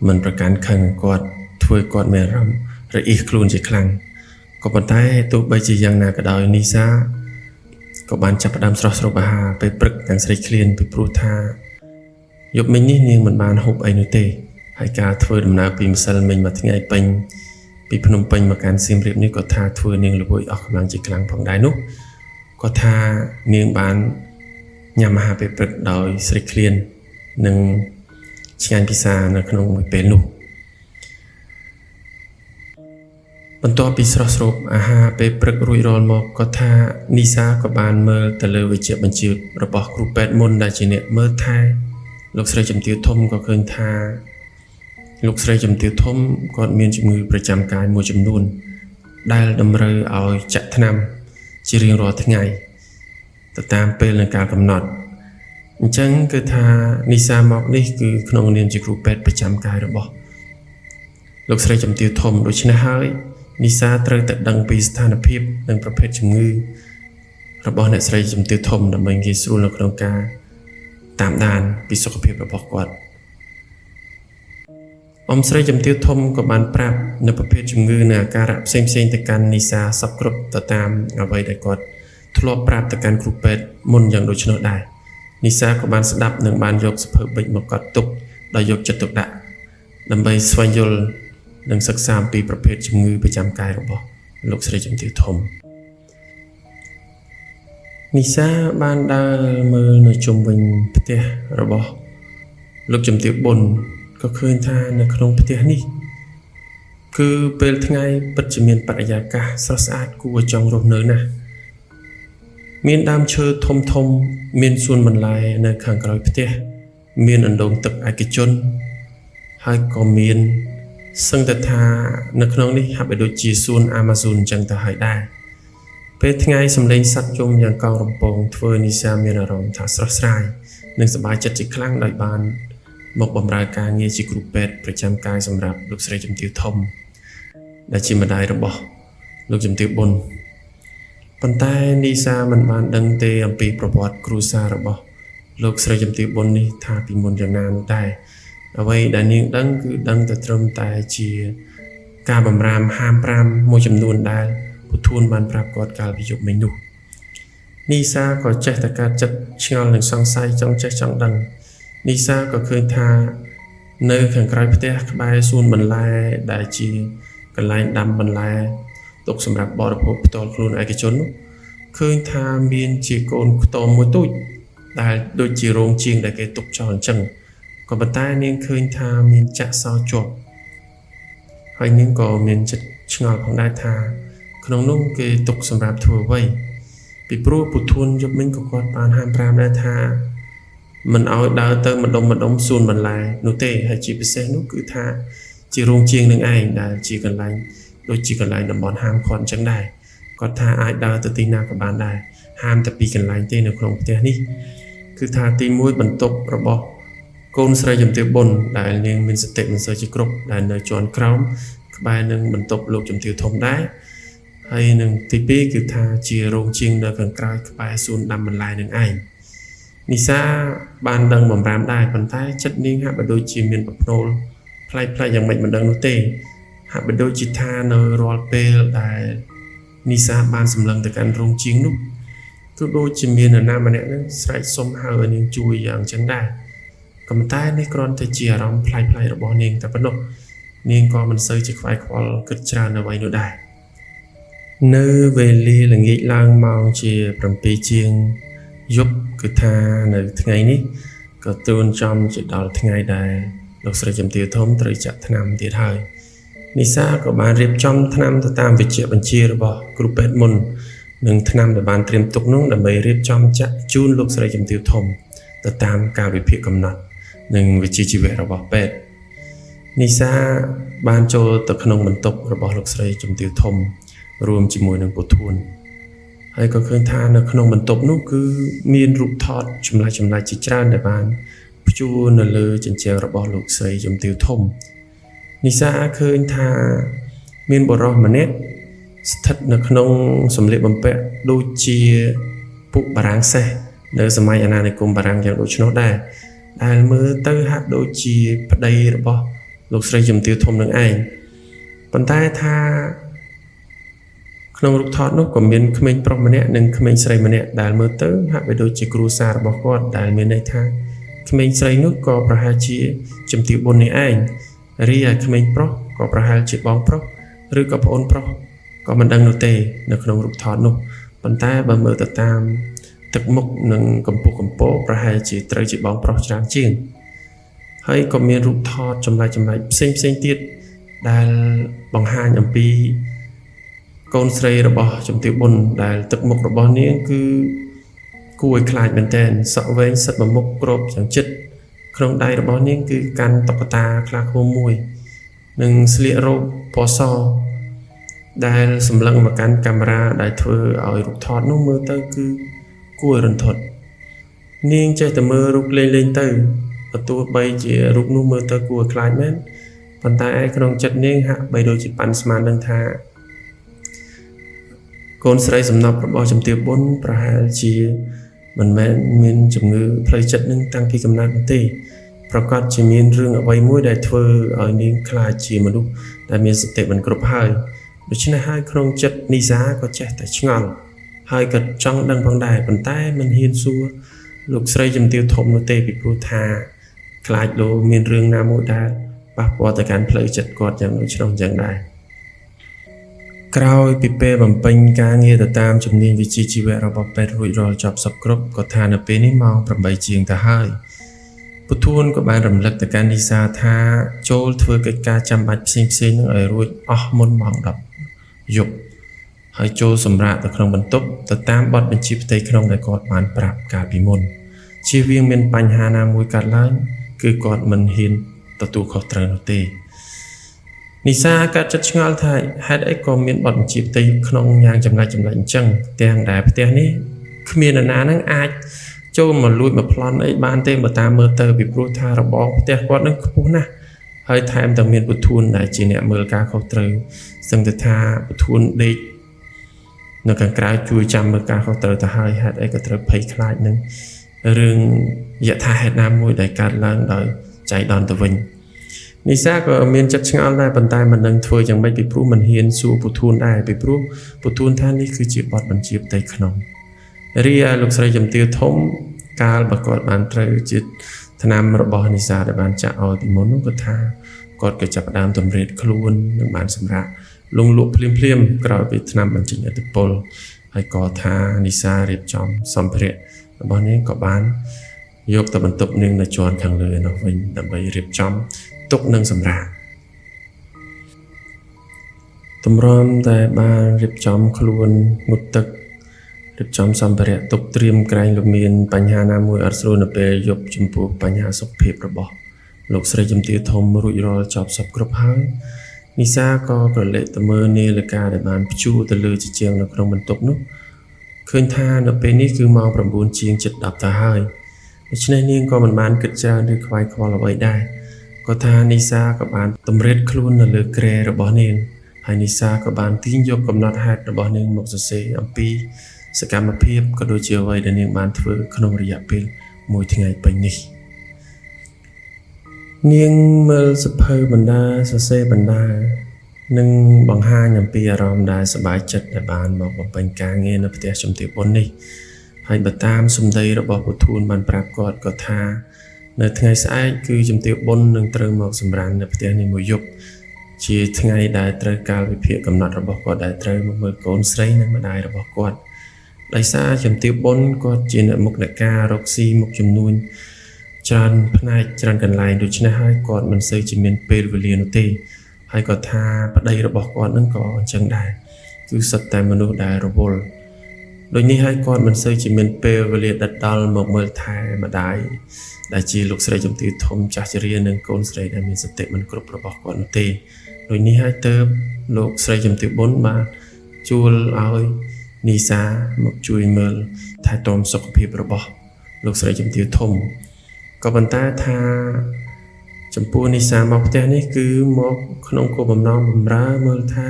មិនប្រកាន់ខឹងគាត់ធ្វើគាត់មានអារម្មណ៍រអ៊ីសខ្លួនជាខ្លាំងក៏ប៉ុន្តែទោះបីជាយ៉ាងណាក៏ដោយនីសាក៏បានចាប់ផ្ដើមស្រស់ស្រូបអាហារពេលព្រឹកទាំងស្រីឃ្លានពីព្រោះថាយប់មិញនេះនាងមិនបានហូបអីនោះទេហើយការធ្វើដំណើរពីម្សិលមិញមួយថ្ងៃពេញពីភ្នំពេញមកកាន់សៀមរាបនេះក៏ថាធ្វើនាងល្វើយអស់កម្លាំងជាខ្លាំងផងដែរនោះក៏ថានាងបានញ៉ាំអាហារពេលព្រឹកដោយស្រេកឃ្លាននិងឆ្ងាញ់ពិសានៅក្នុងមួយពេលនោះបន្ទាប់ពីស្រស់ស្រូបអាហារពេលព្រឹករួចរាល់មកក៏ថានីសាក៏បានមើលទៅលើវិជ្ជាបញ្ជារបស់គ្រូពេទ្យមុនដែលជាអ្នកមើលថែលោកស្រីជំទាវធំក៏ឃើញថាលោកស្រីជំទាវធំគាត់មានជំងឺប្រចាំកាយមួយចំនួនដែលតម្រូវឲ្យចាក់ថ្នាំជារៀងរាល់ថ្ងៃទៅតាមពេលនៃការកំណត់អញ្ចឹងគឺថានីសាមកនេះគឺក្នុងនាមជាគ្រូពេទ្យប្រចាំកាយរបស់លោកស្រីជំទាវធំដូច្នេះហើយនីសាត្រូវតែដឹងពីស្ថានភាពនិងប្រភេទជំងឺរបស់អ្នកស្រីជំទាវធំដើម្បីងាយស្រួលនៅក្នុងការតាមដានពីសុខភាពរបស់គាត់អ៊ំស្រីជំទាវធំក៏បានប្រាប់នៅប្រភេទជំងឺនិងអាការៈផ្សេងៗទៅកាន់នីសាសពគ្រប់ទៅតាមអ្វីដែលគាត់ធ្លាប់ប្រាប់ទៅកាន់គ្រូពេទ្យមុនយ៉ាងដូចនោះដែរនីសាក៏បានស្ដាប់និងបានយកសភើបិចមកកត់ទុកដោយយកចិត្តទុកដាក់ដើម្បីស្វែងយល់និងសិក្សាអំពីប្រភេទជំងឺប្រចាំកាយរបស់លោកស្រីជំទាវធំនីសាបានដើរមើលនៅជុំវិញផ្ទះរបស់លោកជំទាវប៊ុនក៏ឃើញថានៅក្នុងផ្ទះនេះគឺពេលថ្ងៃពិតជាមានបរិយាកាសស្រស់ស្អាតគួរឲ្យចង់រស់នៅណាស់មានដើមឈើធំមានសួនបន្លែនៅខាងក្រោយផ្ទះមានអណ្ដូងទឹកឯកជនហើយក៏មានសឹងតែថានៅក្នុងនេះហាក់បីដូចជាសួន Amazon អញ្ចឹងទៅហើយដែរពេលថ្ងៃសម្លេងសត្វយំយ៉ាងកោងរំពងធ្វើនីសាមានអារម្មណ៍ថាស្រស់ស្រាយនិងសប្បាយចិត្តជាខ្លាំងដោយបានមកបម្រើការងារជាគ្រូពេទ្យប្រចាំកាយសម្រាប់លោកស្រីជំទាវធំដែលជាម្ដាយរបស់លោកជំទាវប៊ុនប៉ុន្តែនីសាមិនបានដឹងទេអំពីប្រវត្តិគ្រួសាររបស់លោកស្រីជំទាវប៊ុននេះថាពីមុនយ៉ាងណានោះដែរអ្វីដែលនាងដឹងគឺដឹងតែត្រឹមតែជាការបម្រាមហាម5មួយចំនួនដែល ពុទ្ធួនបានប្រាប់គាត់កាលពីយប់មិញនោះនីសាក៏ចេះតែការចិត្តឆ្ងល់នឹងសង្ស័យចង់ចេះចង់ដឹងនីសាក៏ឃើញថានៅខាងក្រៅផ្ទះក្បែរសួនបន្លែដែលជាកន្លែងដាំបន្លែទុកសម្រាប់បរិភោគផ្ទាល់ខ្លួនឯកជននោះឃើញថាមានជាកូនខ្ទមមួយទូចដែលដូចជារោងជាងដែលគេទុកចោលអញ្ចឹងក៏ប៉ុន្តែនាងឃើញថាមានចាក់សោជាប់ហើយនាងក៏មានចិត្តឆ្ងល់ផងដែរថាក្នុងនោះគេទុកសម្រាប់ធ្វើអ្វីពីព្រោះពុទ្ធួនយប់មិញក៏គាត់បានហាមប្រាមដែរថាមិនឲ្យដើរទៅម្ដុំសួនបន្លែនោះទេហើយជាពិសេសនោះគឺថាជារោងជាងនឹងឯងដែលជាកន្លែងដូចជាកន្លែងតំបន់ហាមឃាត់អញ្ចឹងដែរគាត់ថាអាចដើរទៅទីណាក៏បានដែរហាមតែពីកន្លែងទេនៅក្នុងផ្ទះនេះគឺថាទី1បន្ទប់របស់កូនស្រីជំទាវបុនដែលនាងមានសតិមិនសូវជាគ្រប់ដែលនៅជាន់ក្រោមក្បែរនឹងបន្ទប់លោកជំទាវធំដែរហើយនឹងទី2គឺថាជារោងជាងនៅខាងក្រៅក្បែរសួនដាំបន្លែនឹងឯងនីសាបានដឹងបំរាមដែរប៉ុន្តែចិត្តនាងហាក់បីដូចជាមានប្រផ្នូលផ្លែកៗយ៉ាងម៉េចមិនដឹងនោះទេហាក់បីដូចជាថានៅរាល់ពេលដែលនីសាបានសម្លឹងទៅកាន់រោងជាងនោះគឺដូចជាមាននរណាម្នាក់នឹងស្រែកសុំហៅឲ្យនាងជួយយ៉ាងចឹងដែរក៏ប៉ុន្តែនេះគ្រាន់តែជាអារម្មណ៍ផ្លែកៗរបស់នាងតែប៉ុណ្ណោះនាងក៏មិនសូវជាខ្វាយខ្វល់គិតច្រើនអ្វីនោះដែរនៅវេលាល្ងាចឡើងម៉ោងជា7ជាងយប់គឺថានៅថ្ងៃនេះក៏ទូនចំជាដល់ថ្ងៃដែលលោកស្រីជំទាវធំត្រូវចាក់ថ្នាំទៀតហើយនីសាក៏បានរៀបចំថ្នាំទៅតាមវិជ្ជាបញ្ជារបស់គ្រូពេទ្យមុននិងថ្នាំដែលបានត្រៀមទុកនោះដើម្បីរៀបចំចាក់ជូនលោកស្រីជំទាវធំទៅតាមកាលវិភាគកំណត់និងវិជ្ជាជីវៈរបស់ពេទ្យនីសាបានចូលទៅក្នុងបន្ទប់របស់លោកស្រីជំទាវធំរួមជាមួយនឹងពុទ្ធួនហើយក៏ឃើញថានៅក្នុងបន្ទប់នោះគឺមានរូបថតចម្លែកជាច្រើនដែលបានព្យួរនៅលើជញ្ជាំងរបស់លោកស្រីជំទាវធំនីសាឃើញថាមានបុរសម្នាក់ស្ថិតនៅក្នុងសម្លៀកបំពាក់ដូចជាពួកបារាំងសេះនៅសម័យអាណានិគមបារាំងយ៉ាងដូច្នោះដែរដែលមើលទៅហាក់ដូចជាប្តីរបស់លោកស្រីជំទាវធំនឹងឯងប៉ុន្តែថាក្នុងរូបថតនោះក៏មានក្មេងប្រុសម្នាក់និងក្មេងស្រីម្នាក់ដែលមើលទៅហាក់បីដូចជាគ្រួសាររបស់គាត់ដែលមានន័យថាក្មេងស្រីនោះក៏ប្រហែលជាជំទាវបុននេះឯងរីឯក្មេងប្រុសក៏ប្រហែលជាបងប្រុសឬក៏ប្អូនប្រុសក៏មិនដឹងនោះទេនៅក្នុងរូបថតនោះប៉ុន្តែបើមើលទៅតាមទឹកមុខនិងកម្ពស់កម្ពស់ប្រហែលជាត្រូវជាបងប្រុសច្រើនជាងហើយក៏មានរូបថតចម្លែកផ្សេងទៀតដែលបង្ហាញអំពីកូនស្រីរបស់ជំទាវបុនដែលទឹកមុខរបស់នាងគឺគួរឲ្យខ្លាចមែនទែនសក់វែងសិតបំមុខក្របយ៉ាងជិតក្នុងដៃរបស់នាងគឺកាន់តុក្កតាខ្លាឃ្មុំមួយនិងស្លៀករ៉ូបពណ៌សដែលសម្លឹងមកកាន់កាមេរ៉ាដែលធ្វើឲ្យរូបថតនោះមើលទៅគឺគួរឲ្យរន្ធត់នាងចេះតែមើលរូបលេងទៅបើទោះបីជារូបនោះមើលទៅគួរឲ្យខ្លាចមែនប៉ុន្តែក្នុងចិត្តនាងហាក់បីដូចជាប៉ាន់ស្មាននឹងថាកូនស្រីសំណប់របស់ជំទាវបុនប្រហែលជាមិនមែនមានជំងឺផ្លូវចិត្តនឹងតាំងពីកំណើតនោះទេប្រកាសជាមានរឿងអ្វីមួយដែលធ្វើឲ្យនាងខ្លាចជាមនុស្សដែលមានសតិមិនគ្រប់ហើយដូច្នេះហើយក្នុងចិត្តនីសាក៏ចេះតែឆ្ងល់ហើយក៏ចង់ដឹងផងដែរប៉ុន្តែមិនហ៊ានសួរលោកស្រីជំទាវធំនោះទេពីព្រោះថាខ្លាចលោកមានរឿងណាមួយដែលប៉ះពាល់ទៅកាន់ផ្លូវចិត្តគាត់យ៉ាងដូចនោះយ៉ាងដែរក្រោយពីពេលបំពេញការងារទៅតាមជំនាញវិជ្ជាជីវៈរបស់ពេទ្យរួចរាល់ចប់សពគ្រប់ក៏ថានៅពេលនេះម៉ោង8ជាងទៅហើយពុទ្ធួនក៏បានរំលឹកទៅកាន់នីសាថាចូលធ្វើកិច្ចការចាំបាច់ផ្សេងនឹងឲ្យរួចអស់មុនម៉ោង10យប់ហើយចូលសម្រាកទៅក្នុងបន្ទប់ទៅតាមបទបញ្ជាផ្ទៃក្នុងដែលគាត់បានប្រាប់កាលពីមុនជៀសវាងមានបញ្ហាណាមួយកើតឡើងគឺគាត់មិនហ៊ានទទួលខុសត្រូវនោះទេនីសាកាត់ចិត្តឆ្ងល់ថាហេតុអីក៏មានបទបញ្ជាផ្ទៃក្នុងយ៉ាងចម្លែកអញ្ចឹងទាំងដែលផ្ទះនេះគ្មាននរណានឹងអាចចូលមកលួចមកប្លន់អីបានទេបើតាមមើលទៅពីព្រោះថារបងផ្ទះគាត់នឹងខ្ពស់ណាស់ហើយថែមទាំងមានពុទ្ធួនដែលជាអ្នកមើលការខុសត្រូវសឹងទៅថាពុទ្ធួនដេកនៅខាងក្រៅជួយចាំមើលការខុសត្រូវទៅហើយហេតុអីក៏ត្រូវភ័យខ្លាចនឹងរឿងយថាហេតុណាមួយដែលកើតឡើងដោយចៃដន្យទៅវិញ និសាក៏មានចិត្តឆ្ងល់ដែរប៉ុន្តែមិនដឹងធ្វើយ៉ាងម៉េចពីព្រោះមិនហ៊ានសួរពុទូនដែរពីព្រោះពុទូនថានេះគឺជាបទបញ្ជាផ្ទៃក្នុងរីឯលោកស្រីជំទាវធំកាលបើគាត់បានត្រូវជាថ្នាំរបស់និសាដែលបានចាក់ឲ្យពីមុននោះគាត់ថាគាត់ក៏ចាប់ផ្ដើមតម្រេតខ្លួននិងបានសម្រាប់លងលក់ភ្លាមក្រោយពីថ្នាំបញ្ចេញឥទ្ធិពលហើយក៏ថានិសារៀបចំសម្ភារៈរបស់នាងក៏បានយកទៅបន្ទប់នាងនៅជាន់ខាងលើនោះវិញដើម្បីរៀបចំទុកនឹងសម្រាប់តម្រាំតែបានរៀបចំខ្លួនងុតទឹករៀបចំសម្ភារៈទុកត្រៀមក្រែងលោកមានបញ្ហាណាមួយអត់ស្រួលនៅពេលយប់ចំពោះបញ្ហាសុខភាពរបស់លោកស្រីជំទាវធំរួចរាល់ចប់សពគ្រប់ហើយនិសាក៏ប្រឡេកទៅមើលនាឡិកាដែលបានព្យួរទៅលើជាជាងនៅក្នុងបន្ទប់នោះឃើញថានៅពេលនេះគឺម៉ោង 9 ជាង 7:10 ទៅហើយដូច្នេះនាងក៏មិនបានគិតច្រើនឬខ្វាយខ្វល់អ្វីដែរគាត់ថានិសាក៏បានតម្រេតខ្លួននៅលើគ្រែរបស់នាងហើយនិសាក៏បានទាញយកកំណត់ហេតុរបស់នាងមកសរសេរអំពីសកម្មភាពក៏ដូចជាអ្វីដែលនាងបានធ្វើក្នុងរយៈពេល1ថ្ងៃពេញនេះនាងមើលសភៅបណ្ដាសរសេរបណ្ដានិងបង្ហាញអំពីអារម្មណ៍ដែលសប្បាយចិត្តដែលបានមកបំពេញការងារនៅផ្ទះជំទាវបុននេះហើយបើតាមសម្ដីរបស់ពុធួនបានប្រាប់គាត់ក៏ថានៅថ្ងៃស្អែកគឺជំទាវបុននឹងត្រូវមកសម្រាននៅផ្ទះនេះមួយយប់ជាថ្ងៃដែលត្រូវកាលវិភាគកំណត់របស់គាត់ដែលត្រូវមកមើលកូនស្រីនិងម្ដាយរបស់គាត់ដោយសារជំទាវបុនគាត់ជាអ្នកមុខអ្នកការរកស៊ីមុខចំនួនច្រើនផ្នែកច្រើនកន្លែងដូច្នេះហើយគាត់មិនសូវជាមានពេលវេលានោះទេហើយក៏ថាប្តីរបស់គាត់នឹងក៏អញ្ចឹងដែរគឺសិតតែមនុស្សដែលរវល់ដូចនេះហើយគាត់មិនសូវជាមានពេលវេលាដិតដល់មកមើលថែម្ដាយដែលជាលោកស្រីជំទាវធំចាស់ជរានិងកូនស្រីដែលមានសតិមិនគ្រប់របស់គាត់នោះទេដូចនេះហើយទើបលោកស្រីជំទាវបុនបានជួលឲ្យនីសាមកជួយមើលថែទាំសុខភាពរបស់លោកស្រីជំទាវធំក៏ប៉ុន្តែថាចំពោះនីសាមកផ្ទះនេះគឺមកក្នុងគោលបំណងបម្រើមើលថែ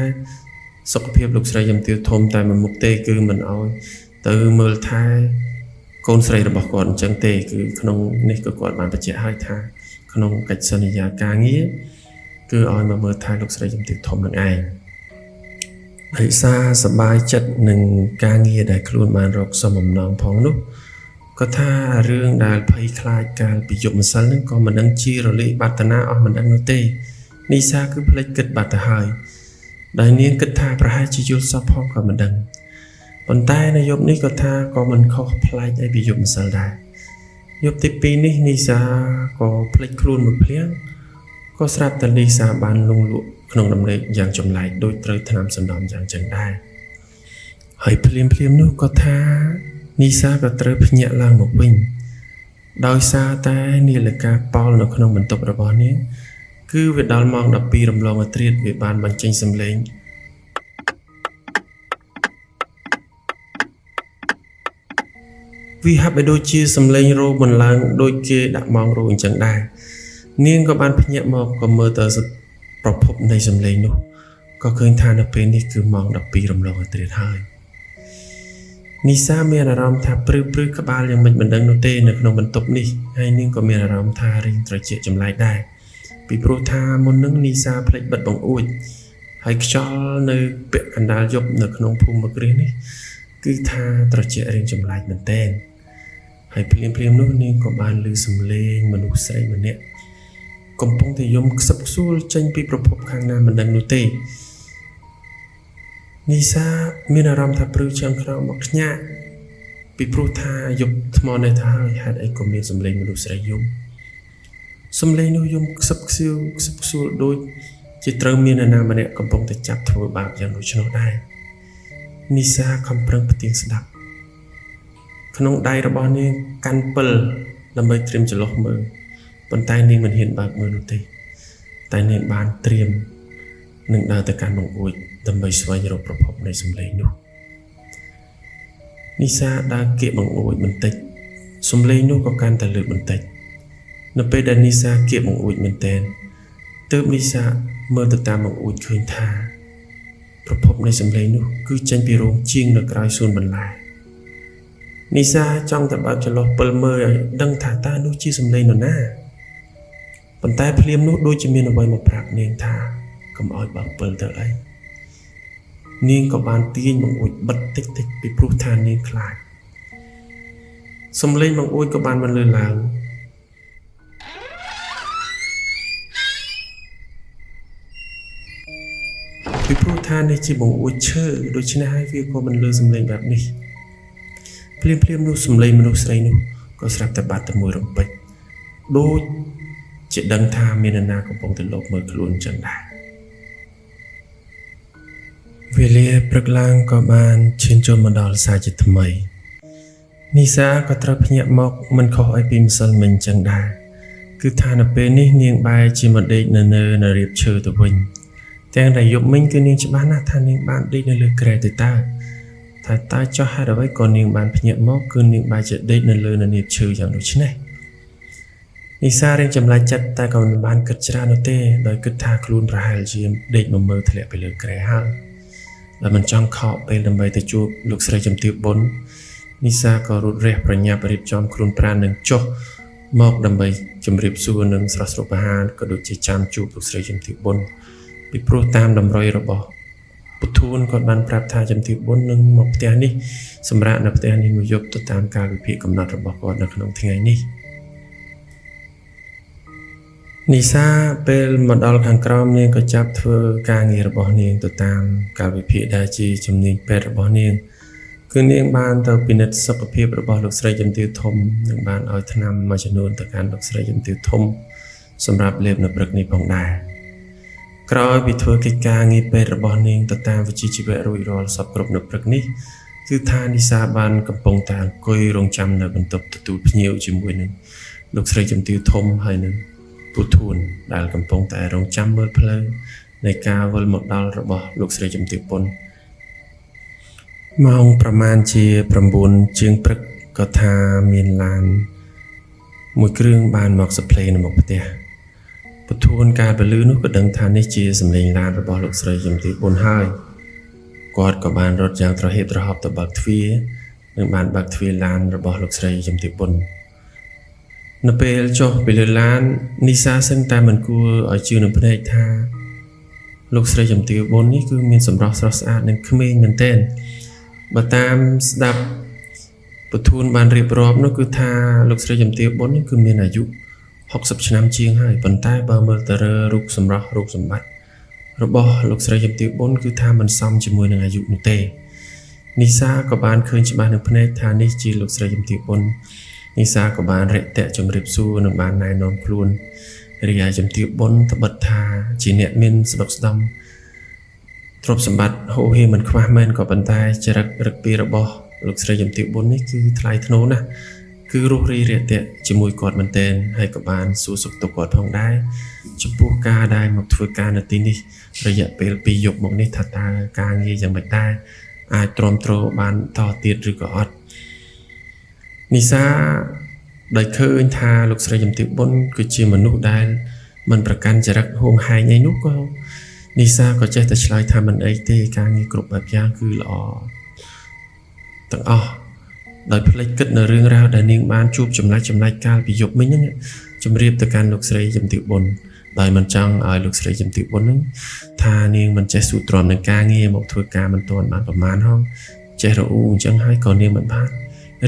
សុខភាពលោកស្រីជំទាវធំតែមួយមុខទេគឺមិនអោយទៅមើលថែកូនស្រីរបស់គាត់អញ្ចឹងទេគឺក្នុងនេះក៏គាត់បានបញ្ជាក់ឲ្យថាក្នុងកិច្ចសន្យាការងារគឺឲ្យមកមើលថែលោកស្រីជំទាវធំនឹងឯងដោយសារសប្បាយចិត្តនឹងការងារដែលខ្លួនបានរកសមបំណងផងនោះក៏ថារឿងដែលភ័យខ្លាចកាលពីយប់ម្សិលនឹងក៏មិនដឹងជារលាយបាត់តាណាអស់មិនដឹងនោះទេនីសាគឺភ្លេចគិតបាត់ទៅហើយដោយនាងគិតថាប្រហែលជាយល់សពផងក៏មិនដឹងប៉ុន្តែនៅយប់នេះក៏ថាក៏មិនខុសប្លែកអីពីយប់ម្សិលដែរយប់ទី2នេះនីសាក៏ភ្លេចខ្លួនមួយភ្លៀងក៏ស្រាប់តែនីសាបានលងលក់ក្នុងដំណេកយ៉ាងចម្លែកដូចត្រូវថ្នាំសណ្ដំយ៉ាងចឹងដែរហើយភ្លាមនោះក៏ថានីសាក៏ត្រូវភ្ញាក់ឡើងមកវិញដោយសារតែនាឡិកាប៉ោលនៅក្នុងបន្ទប់របស់នាងគឺវាដល់ម៉ោង 12 រំលងអត្រាតវាបានបញ្ចេញសំឡេងវាហាក់បីដូចជាសំឡេងរោបន្ឡើងដូចគេដាក់ម៉ោងរោអញ្ចឹងដែរនាងក៏បានភ្ញាក់មកក៏មើលទៅប្រភពនៃសំឡេងនោះក៏ឃើញថានៅពេលនេះគឺម៉ោង 12 រំលងអត្រាតហើយនីសាមានអារម្មណ៍ថាព្រឺក្បាលយ៉ាងមិនដឹងនោះទេនៅក្នុងបន្ទប់នេះហើយនាងក៏មានអារម្មណ៍ថារៀងត្រជាក់ចម្លែកដែរពីព្រោះថាមុននឹងនីសាភ្លេចបិទបង្អួចហើយខ្យល់នៅពាក់កណ្ដាលយប់នៅក្នុងភូមិមករៀននេះគឺថាត្រជាក់រៀងចម្លែកមែនទែនហើយភ្លាមនោះនាងក៏បានឮសំឡេងមនុស្សស្រីម្នាក់កំពុងតែយំខ្សឹបខ្សួលចេញពីប្រភពខាងណាមិនដឹងនោះទេនីសាមានអារម្មណ៍ថាព្រឺឆ្អឹងខ្នងមកខ្ញាក់ពីព្រោះថាយប់ថ្មនេះថាហេតុអីក៏មានសំឡេងមនុស្សស្រីយំសំឡេងនោះយំខ្សឹបខ្សួលដូចជាត្រូវមាននរណាម្នាក់កំពុងតែចាប់ធ្វើបាបយ៉ាងដូច្នោះដែរនីសាខំប្រឹងផ្ទៀងស្ដាប់ក្នុងដៃរបស់នាងកាន់ពិលដើម្បីត្រៀមចន្លោះមើលប៉ុន្តែនាងមិនហ៊ានបើកមើលនោះទេតែនាងបានត្រៀមនឹងដើរទៅកាន់បង្អួចដើម្បីស្វែងរកប្រភពនៃសំឡេងនោះនីសាដើរគៀកបង្អួចបន្តិចសំឡេងនោះក៏កាន់តែលើកបន្តិចនៅពេលដែលនីសាគៀកបង្អួចមែនទែនទើបនីសាមើលទៅតាមបង្អួចឃើញថាប្រភពនៃសំឡេងនោះគឺចេញពីរោងជាងនៅក្រៅសួនបន្លែនីសាចង់តែបើកចន្លោះពិលមើលឲ្យដឹងថាតើនោះជាសំឡេងនរណា ប៉ុន្តែភ្លាមនោះដូចជាមានអ្វីមកប្រាប់នាងថាកុំឲ្យបើកពិលទៅអីនាងក៏បានទាញបង្អួចបិទតិចពីព្រោះថានាងខ្លាចសំឡេងបង្អួចក៏បានបន្លឺឡើងពីព្រោះថានេះជាបង្អួចឈើដូច្នេះហើយវាក៏បន្លឺសំឡេងបែបនេះភ្លាមនោះសំឡេងមនុស្សស្រីនោះក៏ស្រាប់តែបាត់ទៅមួយរំពេចដូចជាដឹងថាមាននរណាកំពុងទៅលបមើលខ្លួនចឹងដែរវេលាព្រឹកឡើងក៏បានឈានចូលមកដល់សាជាថ្មីនីសាក៏ត្រូវភ្ញាក់មកមិនខុសអីពីម្សិលមិញចឹងដែរគឺថានៅពេលនេះនាងបែរជាមកដេកនៅរៀបឈើទៅវិញទាំងតែយប់មិញគឺនាងច្បាស់ណាស់ថានាងបានដេកនៅលើគ្រែទៅតើចុះហេតុអ្វីក៏នាងបានភ្ញាក់មកគឺនាងបែរជាដេកនៅលើនាបឈើយ៉ាងដូចនេះនីសារៀងចម្លែកចិត្តតែក៏មិនបានគិតច្រើននោះទេដោយគិតថាខ្លួនប្រហែលជាដេកមកមើលធ្លាក់ពីលើគ្រែហើយដែលមិនចង់ខកពេលដើម្បីទៅជួបលោកស្រីជំទាវបុននីសាក៏រត់រះប្រញាប់រៀបចំខ្លួនប្រាណនឹងចុះមកដើម្បីជម្រាបសួរនឹងស្រស់ស្រូបអាហារក៏ដូចជាចាំជួបលោកស្រីជំទាវបុនពីព្រោះតាមតម្រុយរបស់ពុទ្ធួនគាត់បានប្រាប់ថាជំទាវបុននឹងមកផ្ទះនេះសម្រាប់នៅផ្ទះនេះមួយយប់ទៅតាមកាលវិភាគកំណត់របស់គាត់នៅក្នុងថ្ងៃនេះនីសាពេលមកដល់ខាងក្រោមនាងក៏ចាប់ធ្វើការងាររបស់នាងទៅតាមកាលវិភាគដែលជាជំនាញពេទ្យរបស់នាងគឺនាងបានទៅពិនិត្យសុខភាពរបស់លោកស្រីជំទាវធំនិងបានឲ្យថ្នាំមួយចំនួនទៅកាន់លោកស្រីជំទាវធំសម្រាប់លេបនៅព្រឹកនេះផងដែរក្រោយពីធ្វើកិច្ចការងារពេទ្យរបស់នាងទៅតាមវិជ្ជាជីវៈរួចរាល់សពគ្រប់នៅព្រឹកនេះគឺថានីសាបានកំពុងតែអង្គុយរងចាំនៅបន្ទប់ទទួលភ្ញៀវជាមួយនឹងលោកស្រីជំទាវធំហើយនឹងពុទ្ធួនដែលកំពុងតែរងចាំមើលផ្លូវនៃការវិលមកដល់របស់លោកស្រីជំទាវបុនម៉ោងប្រមាណជា9ជាងព្រឹកក៏ថាមានឡានមួយគ្រឿងបានមកសប្លេនៅមុខផ្ទះពុទ្ធួនកាលពលឺនោះក៏ដឹងថានេះជាសម្លេងឡានរបស់លោកស្រីជំទាវបុនហើយគាត់ក៏បានរត់យ៉ាងត្រហេបត្រហប់ទៅបើកទ្វារនិងបានបើកទ្វារឡានរបស់លោកស្រីជំទាវបុននៅពេលចុះពីលើឡាននីសាសឹងតែមិនគួរឲ្យជឿនឹងភ្នែកថាលោកស្រីជំទាវបុននេះគឺមានសម្រស់ស្រស់ស្អាតនិងក្មេងមែនទែនបើតាមស្ដាប់ពុទ្ធួនបានរៀបរាប់នោះគឺថាលោកស្រីជំទាវបុននេះគឺមានអាយុ60ឆ្នាំជាងហើយប៉ុន្តែបើមើលទៅលើរូបសម្រស់រូបសម្បត្តិរបស់លោកស្រីជំទាវបុនគឺថាមិនសមជាមួយនឹងអាយុនោះទេនីសាក៏បានឃើញច្បាស់នឹងភ្នែកថានេះជាលោកស្រីជំទាវបុននីសាក៏បានរាក់ទាក់ជម្រាបសួរនិងបានណែនាំខ្លួនរីឯជំទាវបុនត្បិតថាជាអ្នកមានស្ដុកស្ដំទ្រព្យសម្បត្តិហូរហៀមិនខ្វះមែនក៏ប៉ុន្តែចរិតរឹកពីរបស់លោកស្រីជំទាវបុននេះគឺថ្លៃថ្នូរណាស់គឺរស់រីរាក់ទាក់ជាមួយគាត់មែនទែនហើយក៏បានសួរសុខទុក្ខគាត់ផងដែរចំពោះការដែលមកធ្វើការនៅទីនេះរយៈពេល2យប់មកនេះថាតើការងារយ៉ាងម៉េចដែរអាចទ្រាំទ្របានតទៀតឬក៏អត់នីសាដែលឃើញថាលោកស្រីជំទាវបុនគឺជាមនុស្សដែលមិនប្រកាន់ចរិតហួងហែងអីនោះក៏នីសាក៏ចេះតែឆ្លើយថាមិនអីទេការងារគ្រប់បែបយ៉ាងគឺល្អទាំងអស់ដោយផ្លេចគិតនៅរឿងរ៉ាវដែលនាងបានជួបចម្លែកកាលពីយប់មិញហ្នឹងជម្រាបទៅកាន់លោកស្រីជំទាវបុនដោយមិនចង់ឲ្យលោកស្រីជំទាវបុនហ្នឹងថានាងមិនចេះស៊ូទ្រាំនឹងការងារមកធ្វើការមិនទាន់បានប្រមាណហងចេះរអ៊ូអញ្ចឹងហើយក៏នាងមិនបាន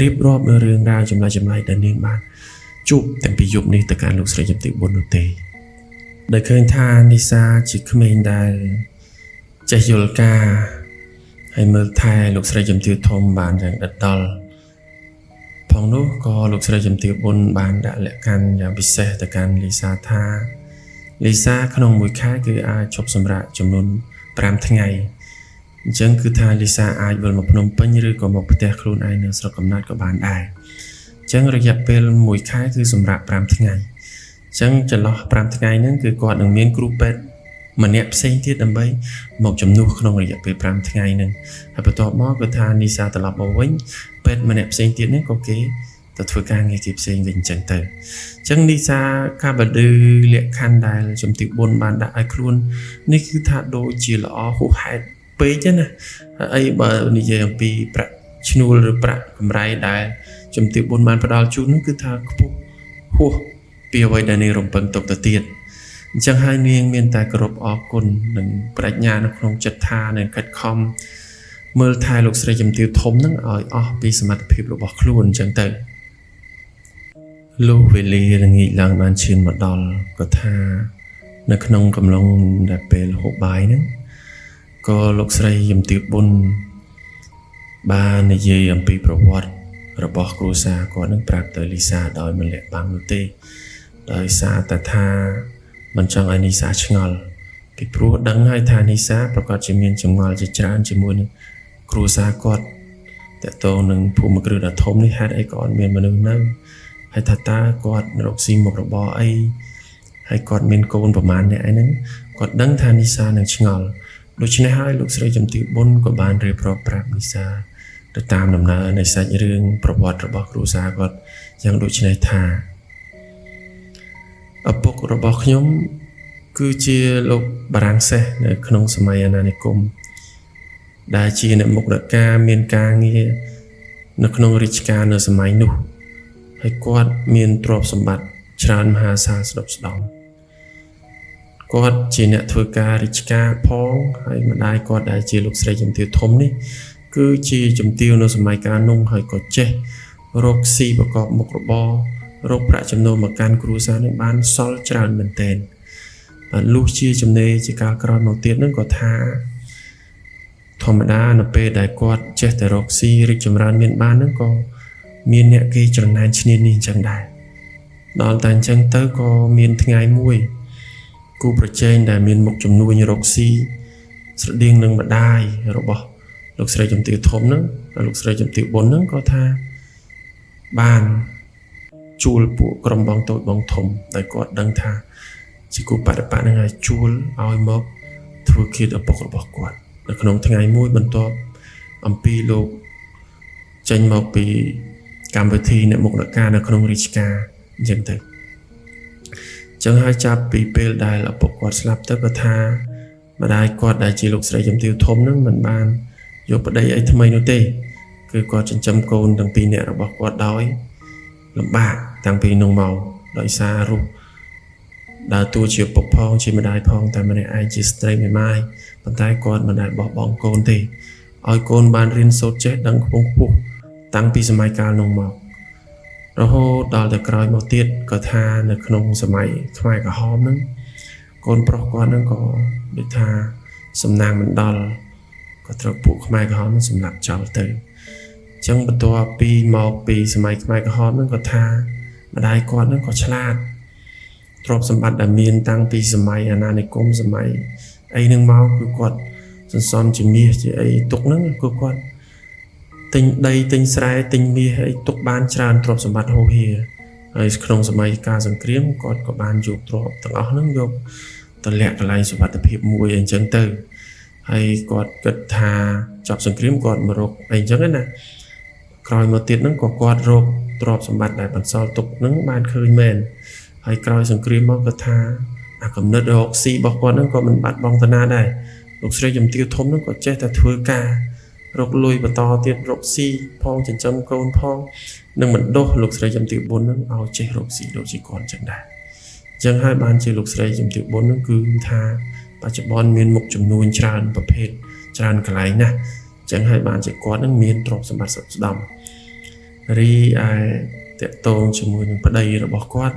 រៀបរាប់នៅរឿងរ៉ាវចម្លែកដែលនាងបានជួបតាំងពីយប់នេះទៅកាន់លោកស្រីជំទាវបុននោះទេដែលឃើញថានីសាជាក្មេងដែលចេះយល់ការហើយមើលថែលោកស្រីជំទាវធំបានយ៉ាងដិតដល់ផងនោះក៏លោកស្រីជំទាវបុនបានដាក់លក្ខខណ្ឌយ៉ាងពិសេសទៅកាន់លីសាថាលីសាក្នុងមួយខែគឺអាចឈប់សម្រាកចំនួន5ថ្ងៃអញ្ចឹងគឺថាលីសាអាចវិលមកភ្នំពេញឬក៏មកផ្ទះខ្លួនឯងនៅស្រុកកំណើតក៏បានដែរអញ្ចឹងរយៈពេល1ខែគឺសម្រាប់5ថ្ងៃអញ្ចឹងចន្លោះ5ថ្ងៃហ្នឹងគឺគាត់នឹងមានគ្រូពេទ្យម្នាក់ផ្សេងទៀតដើម្បីមកជំនួសក្នុងរយៈពេល5ថ្ងៃហ្នឹងហើយបន្ទាប់មកគឺថានីសាត្រឡប់មកវិញពេទ្យម្នាក់ផ្សេងទៀតហ្នឹងក៏គេទៅធ្វើការងារគេផ្សេងវិញអញ្ចឹងទៅអញ្ចឹងនីសាកាបដឺលក្ខខណ្ឌដែលជំទាវបុនបានដាក់ឲ្យខ្លួននេះគឺថាដូចជាល្អហួសហេតុពេកណាអីបើនិយាយអំពីប្រាក់ឈ្នួលឬប្រាក់កម្រៃដែលជំទាវបុនបានផ្ដល់ជូននោះគឺថាខ្ពស់ហួស ពីអ្វីដែលនាងរំពឹងទុកទៅទៀតអញ្ចឹងហើយនាងមានតែគោរពអរគុណនិងប្រាជ្ញានៅក្នុងចិត្តថានិងខិតខំមើលថែលោកស្រីជំទាវធំនឹងឲ្យអស់ពីសមត្ថភាពរបស់ខ្លួនអញ្ចឹងទៅលុះវេលាល្ងាចឡើងបានឈានមកដល់ក៏ថានៅក្នុងកំឡុងដែលពេលហូបបាយហ្នឹងក៏លោកស្រីជំទាវប៊ុនបាននិយាយអំពីប្រវត្តិរបស់គ្រួសារគាត់នឹងប្រាប់ទៅលីសាដោយមិនលាក់បាំងនោះទេដោយសារតែថាមិនចង់ឲ្យនីសាឆ្ងល់ពីព្រោះដឹងហើយថានីសាប្រកាសជាមានចម្ងល់ជាច្រើនជាមួយនឹងគ្រួសារគាត់តើតើនឹងភូមិគ្រឹះដ៏ធំនេះហេតុអីក៏អត់មានមនុស្សនៅហើយថាតើគាត់រកស៊ីមុខរបរអីហើយគាត់មានកូនប្រមាណអ្នកអីហ្នឹងគាត់ដឹងថានីសានឹងឆ្ងល់ដូច្នេះហើយលោកស្រីជំទាវប៊ុនក៏បានរៀបរាប់ប្រាប់នីសាទៅតាមដំណើរនៃសាច់រឿងប្រវត្តិរបស់គ្រួសារគាត់យ៉ាងដូចនេះថាឪពុករបស់ខ្ញុំគឺជាលោកបារាំងសេះនៅក្នុងសម័យអាណានិគមដែលជាអ្នកមុខរដ្ឋការមានការងារនៅក្នុងរាជការនៅសម័យនោះហើយគាត់មានទ្រព្យសម្បត្តិច្រើនមហាសាលស្ដុកស្ដម្ភគាត់ជាអ្នកធ្វើការរាជការផងហើយម្ដាយគាត់ដែលជាលោកស្រីជំទាវធំនេះគឺជាជំទាវនៅសម័យកាលនោះហើយក៏ចេះរកស៊ីប្រកបមុខរបររកប្រាក់ចំណូលមកកាន់គ្រួសារនឹងបានសល់ច្រើនមែនទែនបាទលុះជាចំណេរជាការក្រោយមកទៀតនឹងក៏ថាធម្មតានៅពេលដែលគាត់ចេះតែរកស៊ីរីកចម្រើនមានបាននឹងក៏មានអ្នកគេច្រណែនឈ្នានីសអញ្ចឹងដែរដល់តែអញ្ចឹងទៅក៏មានថ្ងៃមួយគូប្រជែងដែលមានមុខជំនួញរកស៊ីស្រដៀងនឹងម្ដាយរបស់លោកស្រីជំទាវធំហ្នឹងលោកស្រីជំទាវប៊ុនហ្នឹងក៏ថាបានជួលពួកក្រុមបងតូចបងធំដែលគាត់ដឹងថាជាគូបដិបត្តិហ្នឹងឲ្យជួលឲ្យមកធ្វើគៀតឪពុករបស់គាត់នៅក្នុងថ្ងៃមួយបន្ទាប់អំពីលោកចេញមកពីកម្មវិធីអ្នកមុខអ្នកការនៅក្នុងរាជការអញ្ចឹងទៅចឹងហើយចាប់ពីពេលដែលឪពុកគាត់ស្លាប់ទៅក៏ថាម្ដាយគាត់ដែលជាលោកស្រីជំទាវធំហ្នឹងមិនបានយកប្តីអីថ្មីនោះទេគឺគាត់ចិញ្ចឹមកូនទាំងពីរនាក់របស់គាត់ដោយលំបាកតាំងពីនោះមកដោយសាររូបដើរតួជាពុកផងជាម្ដាយផងតែម្នាក់ឯងជាស្ត្រីមេម៉ាយប៉ុន្តែគាត់មិនដែលបោះបង់កូនទេឲ្យកូនបានរៀនសូត្រចេះដឹងខ្ពង់ខ្ពស់តាំងពីសម័យកាលនោះមករហូតដល់តែក្រោយមកទៀតក៏ថានៅក្នុងសម័យខ្មែរក្រហមហ្នឹងកូនប្រុសគាត់ហ្នឹងក៏ដូចថាសំណាងមិនដល់ក៏ត្រូវពួកខ្មែរក្រហមសម្លាប់ចោលទៅអញ្ចឹងបន្ទាប់ពីមកពីសម័យខ្មែរក្រហមហ្នឹងក៏ថាម្ដាយគាត់ហ្នឹងក៏ឆ្លាតទ្រព្យសម្បត្តិដែលមានតាំងពីសម័យអាណានិគមសម័យអីហ្នឹងមកគឺគាត់សន្សំជាមាសជាអីទុកហ្នឹងគឺគាត់ទិញដីទិញស្រែទិញមាសអីទុកបានច្រើនទ្រព្យសម្បត្តិហូរហៀហើយក្នុងសម័យការសង្គ្រាមគាត់ក៏បានយកទ្រព្យទាំងអស់ហ្នឹងយកទៅលាក់កន្លែងសុវត្ថិភាពមួយអីចឹងទៅហើយគាត់គិតថាចប់សង្គ្រាមគាត់មករកអីចឹងណាក្រោយមកទៀតហ្នឹងក៏គាត់រកទ្រព្យសម្បត្តិដែលបន្សល់ទុកហ្នឹងបានឃើញមែនហើយក្រោយសង្គ្រាមមកគាត់ថាអាកំណត់រកស៊ីរបស់គាត់ហ្នឹងក៏មិនបាត់បង់ទៅណាដែរលោកស្រីជំទាវធំហ្នឹងក៏ចេះតែធ្វើការរកលុយបន្តទៀតរកស៊ីផងចិញ្ចឹមកូនផងនឹងមិនដុះលោកស្រីជំទាវប៊ុនហ្នឹងឲ្យចេះរកស៊ីដូចជាគាត់ចឹងដែរអញ្ចឹងហើយបានជាលោកស្រីជំទាវប៊ុនហ្នឹងគឺថាបច្ចុប្បន្នមានមុខចំនួនច្រើនប្រភេទច្រើនកន្លែងណាស់អញ្ចឹងហើយបានជាគាត់ហ្នឹងមានទ្រព្យសម្បត្តិស្ដម្ភរីឯតកតងជាមួយនឹងប្តីរបស់គាត់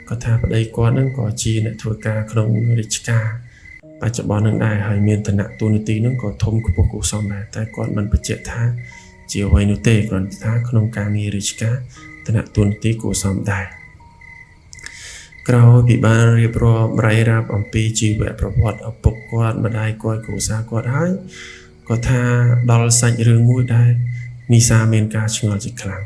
ក៏ថាប្តីគាត់ហ្នឹងក៏ជាអ្នកធ្វើការក្នុងរាជការបច្ចុប្បន្ននឹងដែរហើយមានឋានៈតួនាទីហ្នឹងក៏ធំខ្ពស់គួរសមដែរតែគាត់មិនបញ្ជាក់ថាជាអ្វីនោះទេគ្រាន់តែថាក្នុងការងាររាជការឋានៈតួនាទីគួរសមដែរក្រោយពីបានរៀបរាប់រ៉ាយរ៉ាប់អំពីជីវប្រវត្តិឪពុកគាត់ម្ដាយគាត់គ្រួសារគាត់ហើយក៏ថាដល់សាច់រឿងមួយដែរនីសាមានការឆ្ងល់ជាខ្លាំង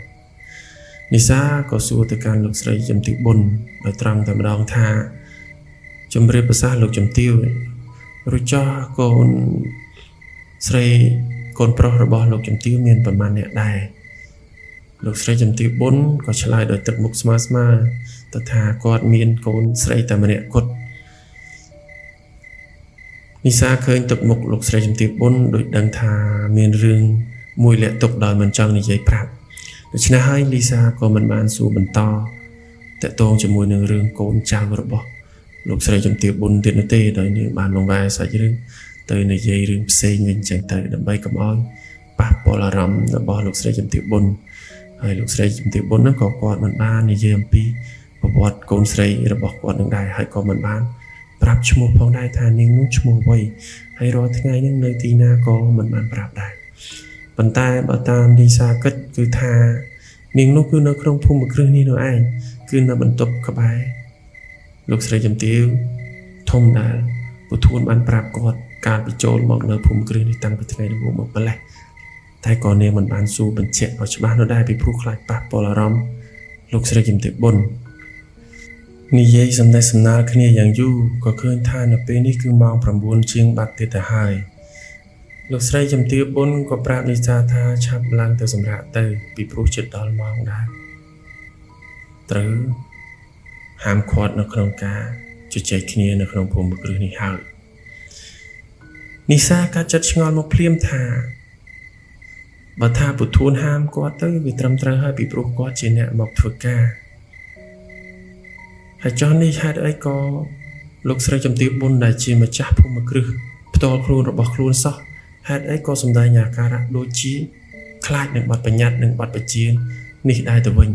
នីសាក៏សួរទៅកាន់លោកស្រីជំទាវប៊ុនដោយត្រង់តែម្ដងថាជំរាបប្រសាសន៍លោកជំទាវរួចចោះកូនស្រីកូនប្រុសរបស់លោកជំទាវមានប្រមាណអ្នកដែរលោកស្រីជំទាវប៊ុនក៏ឆ្លើយដោយទឹកមុខស្មើស្មើទៅថាគាត់មានកូនស្រីតែម្នាក់គត់នីសាឃើញទឹកមុខលោកស្រីជំទាវប៊ុនដូចដឹងថាមានរឿងមួយលាក់ទុកដោយមិនចង់និយាយប្រាប់ដូច្នេះហើយលីសាក៏មិនបានសួរបន្ត តកតងជាមួយនឹងរឿងកូនចៅរបស់លោកស្រីជំទាវប៊ុនទៀតនោះទេដោយនាងបានបង្វែរសាច់រឿងទៅនិយាយរឿងផ្សេងវិញចឹងទៅដើម្បីកុំឲ្យប៉ះពាល់អារម្មណ៍របស់លោកស្រីជំទាវប៊ុនហើយលោកស្រីជំទាវប៊ុនហ្នឹងក៏គាត់មិនបាននិយាយអំពីប្រវត្តិកូនស្រីរបស់គាត់នឹងដែរហើយក៏មិនបានប្រាប់ឈ្មោះផងដែរថានាងនោះឈ្មោះអ្វីហើយរាល់ថ្ងៃហ្នឹងនៅទីណាក៏មិនបានប្រាប់ដែរប៉ុន្តែបើតាមលីសាគិតគឺថានាងនោះគឺនៅក្នុងភូមិគ្រឹះនេះនោះឯងគឺនៅបន្ទប់ក្បែរលោកស្រីជំទាវធំដែលពធួនបានប្រាប់គាត់កាលពីចូលមកនៅភូមិគ្រឹះនេះតាំងពីថ្ងៃដំបូងមកម្លេះតែក៏នាងមិនបានសួរបញ្ជាក់ឲ្យច្បាស់នោះដែរពីព្រោះខ្លាចប៉ះពាល់អារម្មណ៍លោកស្រីជំទាវប៊ុននិយាយសំណេះសំណាលគ្នាយ៉ាងយូរក៏ឃើញថានៅពេលនេះគឺម៉ោង 9 ជាងបាត់ទៀតទៅហើយលោកស្រីជំទាវប៊ុនក៏ប្រាប់លីសាថាឆាប់ឡើងទៅសម្រាកទៅពីព្រោះជិតដល់ម៉ោងដែរត្រូវហាមឃាត់នៅក្នុងការជជែកគ្នានៅក្នុងភូមិគ្រឹះនេះហើយនីសាក៏ចិត្តឆ្ងល់មកភ្លាមថាបើថាពុធួនហាមគាត់ទៅវាត្រឹមត្រូវហើយពីព្រោះគាត់ជាអ្នកមកធ្វើការហើយចុះនេះហេតុអីក៏លោកស្រីជំទាវប៊ុនដែលជាម្ចាស់ភូមិគ្រឹះផ្ទាល់ខ្លួនរបស់ខ្លួនសោះហេតុអីក៏សម្ដែងអាការៈដូចជាខ្លាចនឹងបាត់បញ្ញត្តិនិងបាត់បញ្ជានេះដែរទៅវិញ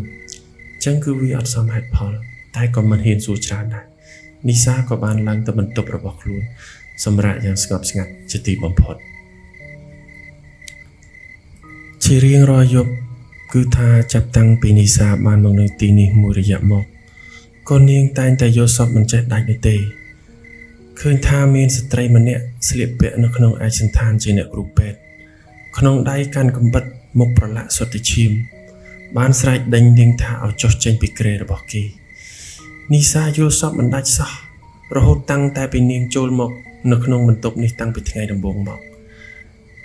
អញ្ចឹងគឺវាអត់សមហេតុផលតែក៏មិនហ៊ានសួរច្រើនដែរនីសាក៏បានឡើងទៅបន្ទប់របស់ខ្លួនសម្រាប់យ៉ាងស្ងប់ស្ងាត់ជាទីបំផុតជារៀងរាល់យប់គឺថាចាប់តាំងពីនីសាបានមកនៅទីនេះមួយរយៈមកក៏នាងតែងតែយល់សពមិនចេះដាច់នោះទេឃើញថាមានស្ត្រីម្នាក់ស្លៀកពាក់នៅក្នុងឯកសណ្ឋានជាអ្នកគ្រូពេទ្យក្នុងដៃកាន់កាំបិតមុខប្រឡាក់សុទ្ធតែឈាមបានស្រែកដេញនាងថាឲ្យចុះចេញពីគ្រែរបស់គេនីសាយល់សពមិនដាច់សោះរហូតតាំងតែពីនាងចូលមកនៅក្នុងបន្ទប់នេះតាំងពីថ្ងៃដំបូងមក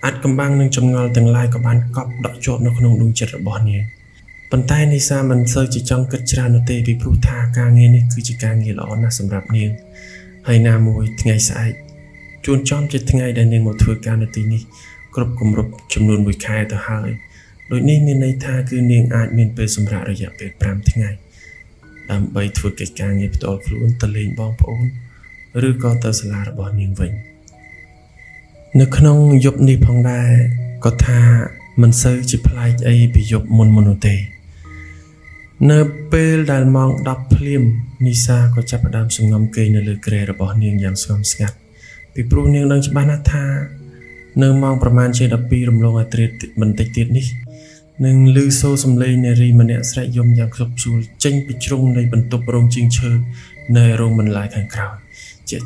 អាចកំបាំងនឹងចម្ងល់ទាំងឡាយក៏បានកប់ដក់ជាប់នៅក្នុងដួងចិត្តរបស់នាងប៉ុន្តែនីសាមិនសូវជាចង់គិតច្រើននោះទេពីព្រោះថាការងារនេះគឺជាការងារល្អណាស់សម្រាប់នាងហើយណាមួយថ្ងៃស្អែកជួនចំជាថ្ងៃដែលនាងមកធ្វើការនៅទីនេះគ្រប់គម្រប់ចំនួន1ខែទៅហើយដូចនេះមានន័យថាគឺនាងអាចមានពេលសម្រាប់រយៈពេល5ថ្ងៃដើម្បីធ្វើកិច្ចការងារផ្ទាល់ខ្លួនទៅលេងបងប្អូនឬក៏ទៅសាលារបស់នាងវិញនៅក្នុងយប់នេះផងដែរក៏ថាមិនសូវជាប្លែកអីពីយប់មុននោះទេនៅពេលដែលម៉ោង10ភ្លាមនីសាក៏ចាប់ផ្ដើមសំងំគេងនៅលើគ្រែរបស់នាងយ៉ាងស្ងប់ស្ងាត់ពីព្រោះនាងដឹងច្បាស់ណាស់ថានៅម៉ោងប្រមាណជា12រំលងអាត្រៀតបន្តិចទៀតនេះនឹងឮសូរសំឡេងនារីម្នាក់ស្រែកយំយ៉ាងខ្សត់ខ្សួលចេញពីជ្រុងនៃបន្ទប់រោងជាងឈើនៅរោងបន្លាយខាងក្រោយ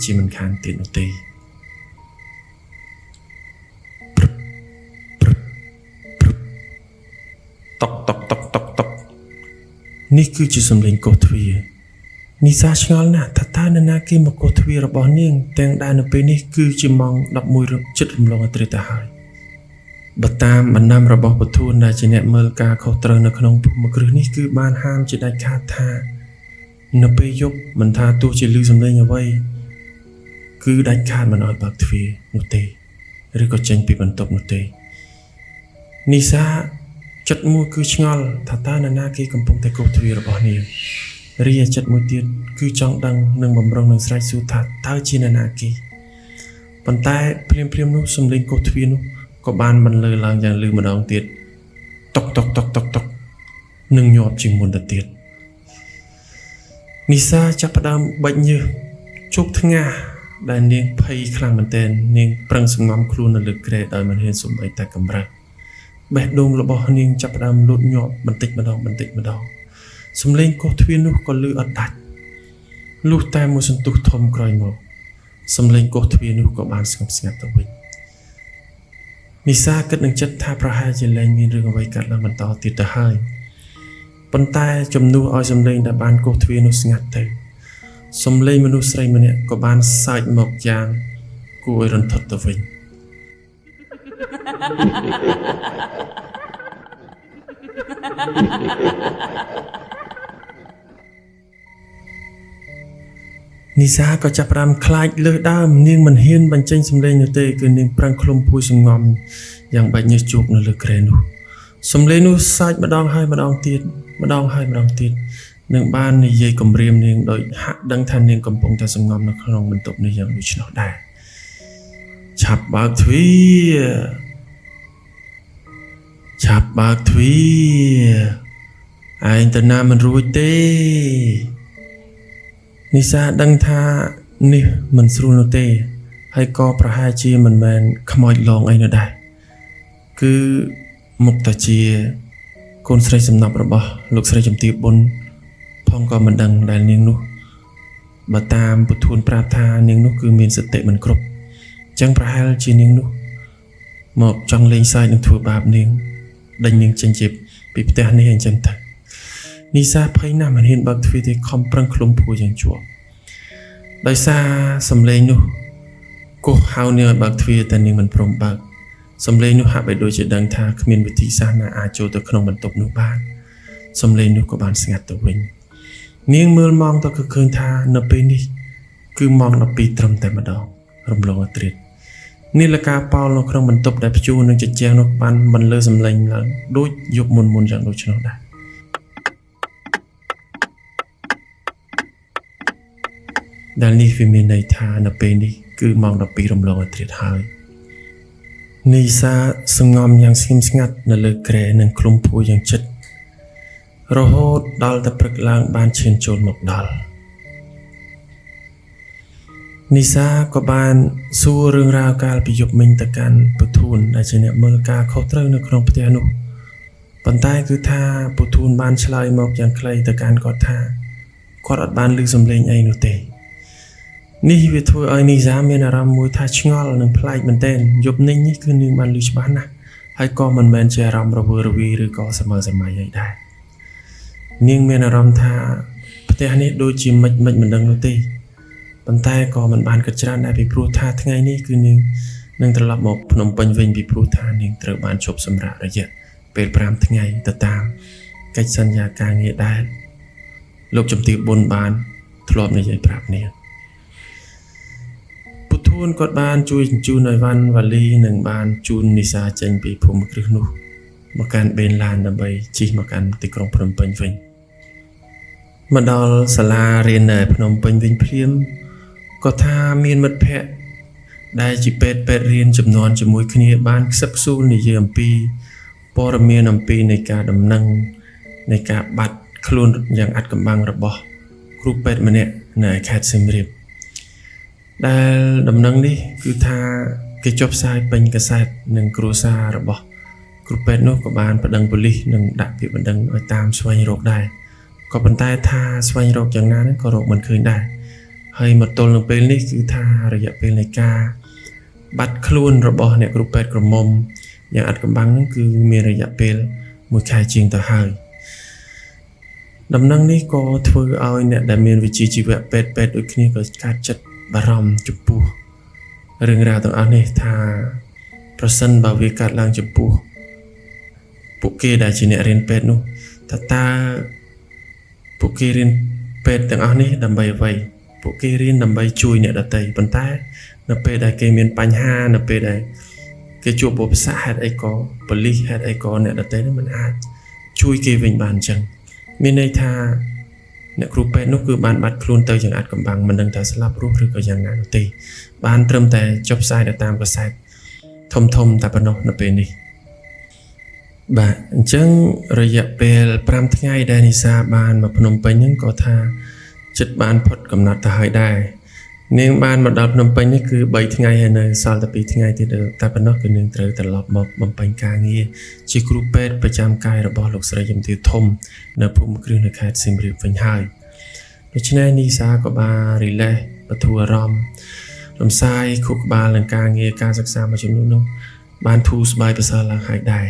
ជាមិនខានទៀតនោះទេតុកតុកតុកតុកតុកនេះគឺជាសំឡេងកោសទ្វារនីសាឆ្ងល់ណាស់ថាតើនរណាគេមកកោសទ្វាររបស់នាងទាំងដែលនៅពេលនេះគឺជាម៉ោង11 ជិតរំលងអាត្រិតទៅហើយបើតាមបណ្ដាំរបស់ពធួនដែលជាអ្នកមើលការខុសត្រូវនៅក្នុងភូមិគ្រឹះនេះគឺបានហាមជាដាច់ខាតថានៅពេលយប់មិនថាទោះជាឮសំឡេងអ្វីគឺដាច់ខាតមិនឲ្យបើកទ្វារនោះទេឬក៏ចេញពីបន្ទប់នោះទេនីសាចិត្តមួយគឺឆ្ងល់ថាតើនរណាគេកំពុងតែកោសទ្វាររបស់នាងរីឯចិត្តមួយទៀតគឺចង់ដឹងនិងបំរុងនឹងស្រែកសួរថាតើជានរណាគេប៉ុន្តែភ្លាមនោះសំឡេងកោសទ្វារនោះក៏បានបន្លឺឡើងយ៉ាងលឺម្ដងទៀតតុកតុកតុកតុកតុកនឹងញាប់ជាងមុនទៅទៀតនីសាចាប់ផ្ដើមបាច់ញើសជោគថ្ងាសដែលនាងភ័យខ្លាំងមែនទែននាងប្រឹងសង្ងំខ្លួននៅលើគ្រែដោយមិនហ៊ានសូម្បីតែកម្រើកបេះដូងរបស់នាងចាប់ផ្ដើមលូតញាប់បន្តិចម្ដងសំឡេងកោសទ្វារនោះក៏លឺអត់ដាច់លុះតែមួយសន្ទុះធំក្រោយមកសំឡេងកោសទ្វារនោះក៏បានស្ងប់ស្ងាត់ទៅវិញនីសាគិតនឹងចិត្តថាប្រហែលជាលែងមានរឿងអ្វីកើតឡើងបន្តទៀតទៅហើយប៉ុន្តែជំនួសឲ្យសំឡេងដែលបានកោសទ្វារនោះស្ងាត់ទៅសំឡេងមនុស្សស្រីម្នាក់ក៏បានសើចមកយ៉ាងគួរឲ្យរន្ធត់ទៅវិញនីសាក៏ចាប់ផ្ដើមខ្លាចលើសដើមនាងមិនហ៊ានបញ្ចេញសំឡេងនោះទេគឺនាងប្រឹងឃ្លុំពួយសង្ងំយ៉ាងបាច់ញើសជោគនៅលើគ្រែនោះសំឡេងនោះសើចម្ដងហើយម្ដងទៀត ម្ដងហើយម្ដងទៀតនឹងបាននិយាយគម្រាមនាងដោយហាក់ដឹងថានាងកំពុងតែសំងំនៅក្នុងបន្ទប់នេះយ៉ាងដូច្នោះដែរឆាប់បើកទ្វារឆាប់បើកទ្វារឯងទៅណាមិនរួចទេនិសាដឹងថានេះមិនស្រួលនោះទេហើយក៏ប្រហែលជាមិនមែនខ្មោចលងអីនោះដែរគឺមុខតាជាកូនស្រីសំណប់របស់លោកស្រីជំទាវប៊ុនផងក៏មិនដឹងដែលនាងនោះបើតាមពុទ្ធួនប្រាប់ថានាងនោះគឺមានសតិមិនគ្រប់អញ្ចឹងប្រហែលជានាងនោះមកចង់លេងសើចនឹងធ្វើបាបនាងដេញនាងចេញជាពីផ្ទះនេះអញ្ចឹងទៅនីសាភ័យណាស់មិនហ៊ានបើកទ្វារទេខំប្រឹងឃ្លុំភួរយ៉ាងជាប់ដោយសារសំឡេងនោះគោះហៅនាងឲ្យបើកទ្វារតែនាងមិនព្រមបើកសំឡេងនោះហាក់បីដូចជាដឹងថាគ្មានវិធីសាស្ត្រណាអាចចូលទៅក្នុងបន្ទប់នោះបានសំឡេងនោះក៏បានស្ងាត់ទៅវិញនាងមើលម៉ោងទៅក៏ឃើញថានៅពេលនេះគឺម៉ោង12ត្រឹមតែម្ដងរំលងអត្រិតនាឡិកាប៉ោលនៅក្នុងបន្ទប់ដែលព្យួរនឹងជញ្ជាំងនោះបានបន្លឺសំឡេងឡើងដូចយប់មុនយ៉ាងដូច្នោះដែរដែលនេះវាមានន័យថានៅពេលនេះគឺម៉ោង12រំលងអត្រិតហើយនីសាសងំយ៉ាងស្ងៀមស្ងាត់នៅលើគ្រែនិងឃ្លុំភួរយ៉ាងជិតរហូតដល់តែព្រឹកឡើងបានឈានចូលមកដល់នីសាក៏បានសួររឿងរ៉ាវកាលពីយប់មិញទៅកាន់ពុធួនដែលជាអ្នកមើលការខុសត្រូវនៅក្នុងផ្ទះនោះប៉ុន្តែគឺថាពុធួនបានឆ្លើយមកយ៉ាងខ្លីទៅកាន់គាត់ថាគាត់អត់បានឮសំឡេងអីនោះទេនេះវាធ្វើឲ្យនីសាមានអារម្មណ៍មួយថាឆ្ងល់និងប្លែកមែនទែនយប់នេះគឺនាងបានឮច្បាស់ណាស់ហើយក៏មិនមែនជាអារម្មណ៍រវើរវាយឬក៏សម័យអីដែរនាងមានអារម្មណ៍ថាផ្ទះនេះដូចជាមិនដឹងនោះទេប៉ុន្តែក៏មិនបានគិតច្រើនដែរពីព្រោះថាថ្ងៃនេះគឺនាងនឹងត្រឡប់មកភ្នំពេញវិញពីព្រោះថានាងត្រូវបានជប់សម្រាករយៈពេល5ថ្ងៃទៅតាមកិច្ចសន្យាការងារដែលលោកជំទាវប៊ុនបានធ្លាប់និយាយប្រាប់នាងពុទ្ធួនគាត់បានជួយជញ្ជូនឲ្យវ៉ាន់វ៉ាលីនិងបានជូននីសាចេញពីភូមិគ្រឹះនោះមកកាន់បេនឡានដើម្បីជិះមកកាន់ទីក្រុងភ្នំពេញវិញមកដល់សាលារៀននៅភ្នំពេញវិញភ្លាមក៏ថាមានមិត្តភ័ក្តិដែលជាពេទ្យរៀនចំនួនជាមួយគ្នាបានខ្សឹបខ្សួលនិយាយអំពីព័ត៌មានអំពីនៃការដំណឹងនៃការបាត់ខ្លួនយ៉ាងអាត់កំបាំងរបស់គ្រូពេទ្យម្នាក់នៅខេត្តសៀមរាបដែលដំណឹងនេះគឺថាគេចុះផ្សាយពេញកាសែតនិងគ្រួសាររបស់គ្រូពេទ្យនោះក៏បានប្តឹងប៉ូលីសនិងដាក់ពាក្យបណ្ដឹងឲ្យតាមស្វែងរកដែរក៏ប៉ុន្តែថាស្វែងរកយ៉ាងណាក៏រកមិនឃើញដែរហើយមកទល់នឹងពេលនេះគឺថារយៈពេលនៃការបាត់ខ្លួនរបស់អ្នកគ្រូពេទ្យក្រមុំយ៉ាងអាត់កំបាំងហ្នឹងគឺមានរយៈពេល1ខែជាងទៅហើយដំណឹងនេះក៏ធ្វើឲ្យអ្នកដែលមានវិជ្ជាជីវៈពេទ្យដូចគ្នាក៏កើតចិត្តបារម្ភចំពោះរឿងរ៉ាវទាំងអស់នេះថាប្រសិនបើវាកើតឡើងចំពោះពួកគេដែលជាអ្នករៀនពេទ្យនោះតើពួកគេរៀនពេទ្យទាំងអស់នេះដើម្បីអ្វីពួកគេរៀនដើម្បីជួយអ្នកដទៃប៉ុន្តែនៅពេលដែលគេមានបញ្ហានៅពេលដែលគេជួបឧបសគ្គហេតុអីក៏ប៉ូលីសហេតុអីក៏អ្នកដទៃនឹងមិនអាចជួយគេវិញបានអញ្ចឹងមានន័យថាអ្នកគ្រូពេទ្យនោះគឺបានបាត់ខ្លួនទៅយ៉ាងអាត់កំបាំងមិនដឹងថាស្លាប់រស់ឬក៏យ៉ាងណានោះទេបានត្រឹមតែចុះផ្សាយតាមកាសែតធំតែប៉ុណ្ណោះនៅពេលនេះបាទអញ្ចឹងរយៈពេល5ថ្ងៃដែលនីសាបានមកភ្នំពេញហ្នឹងក៏ថាចិត្តបានផុតកំណត់ទៅហើយដែរនាងបានមកដល់ភ្នំពេញនេះគឺ3ថ្ងៃហើយនៅសល់តែ2ថ្ងៃទៀតតែប៉ុណ្ណោះគឺនាងត្រូវត្រឡប់មកបំពេញការងារជាគ្រូពេទ្យប្រចាំកាយរបស់លោកស្រីជំទាវធំនៅភូមិគ្រឹះនៅខេត្តសៀមរាបវិញហើយដូច្នេះនីសាក៏បានរីឡេសបន្ធូរអារម្មណ៍រំសាយខួរក្បាលនឹងការងារការសិក្សាមួយចំនួននោះបានធូរស្បើយប្រសើរឡើងហើយដែរ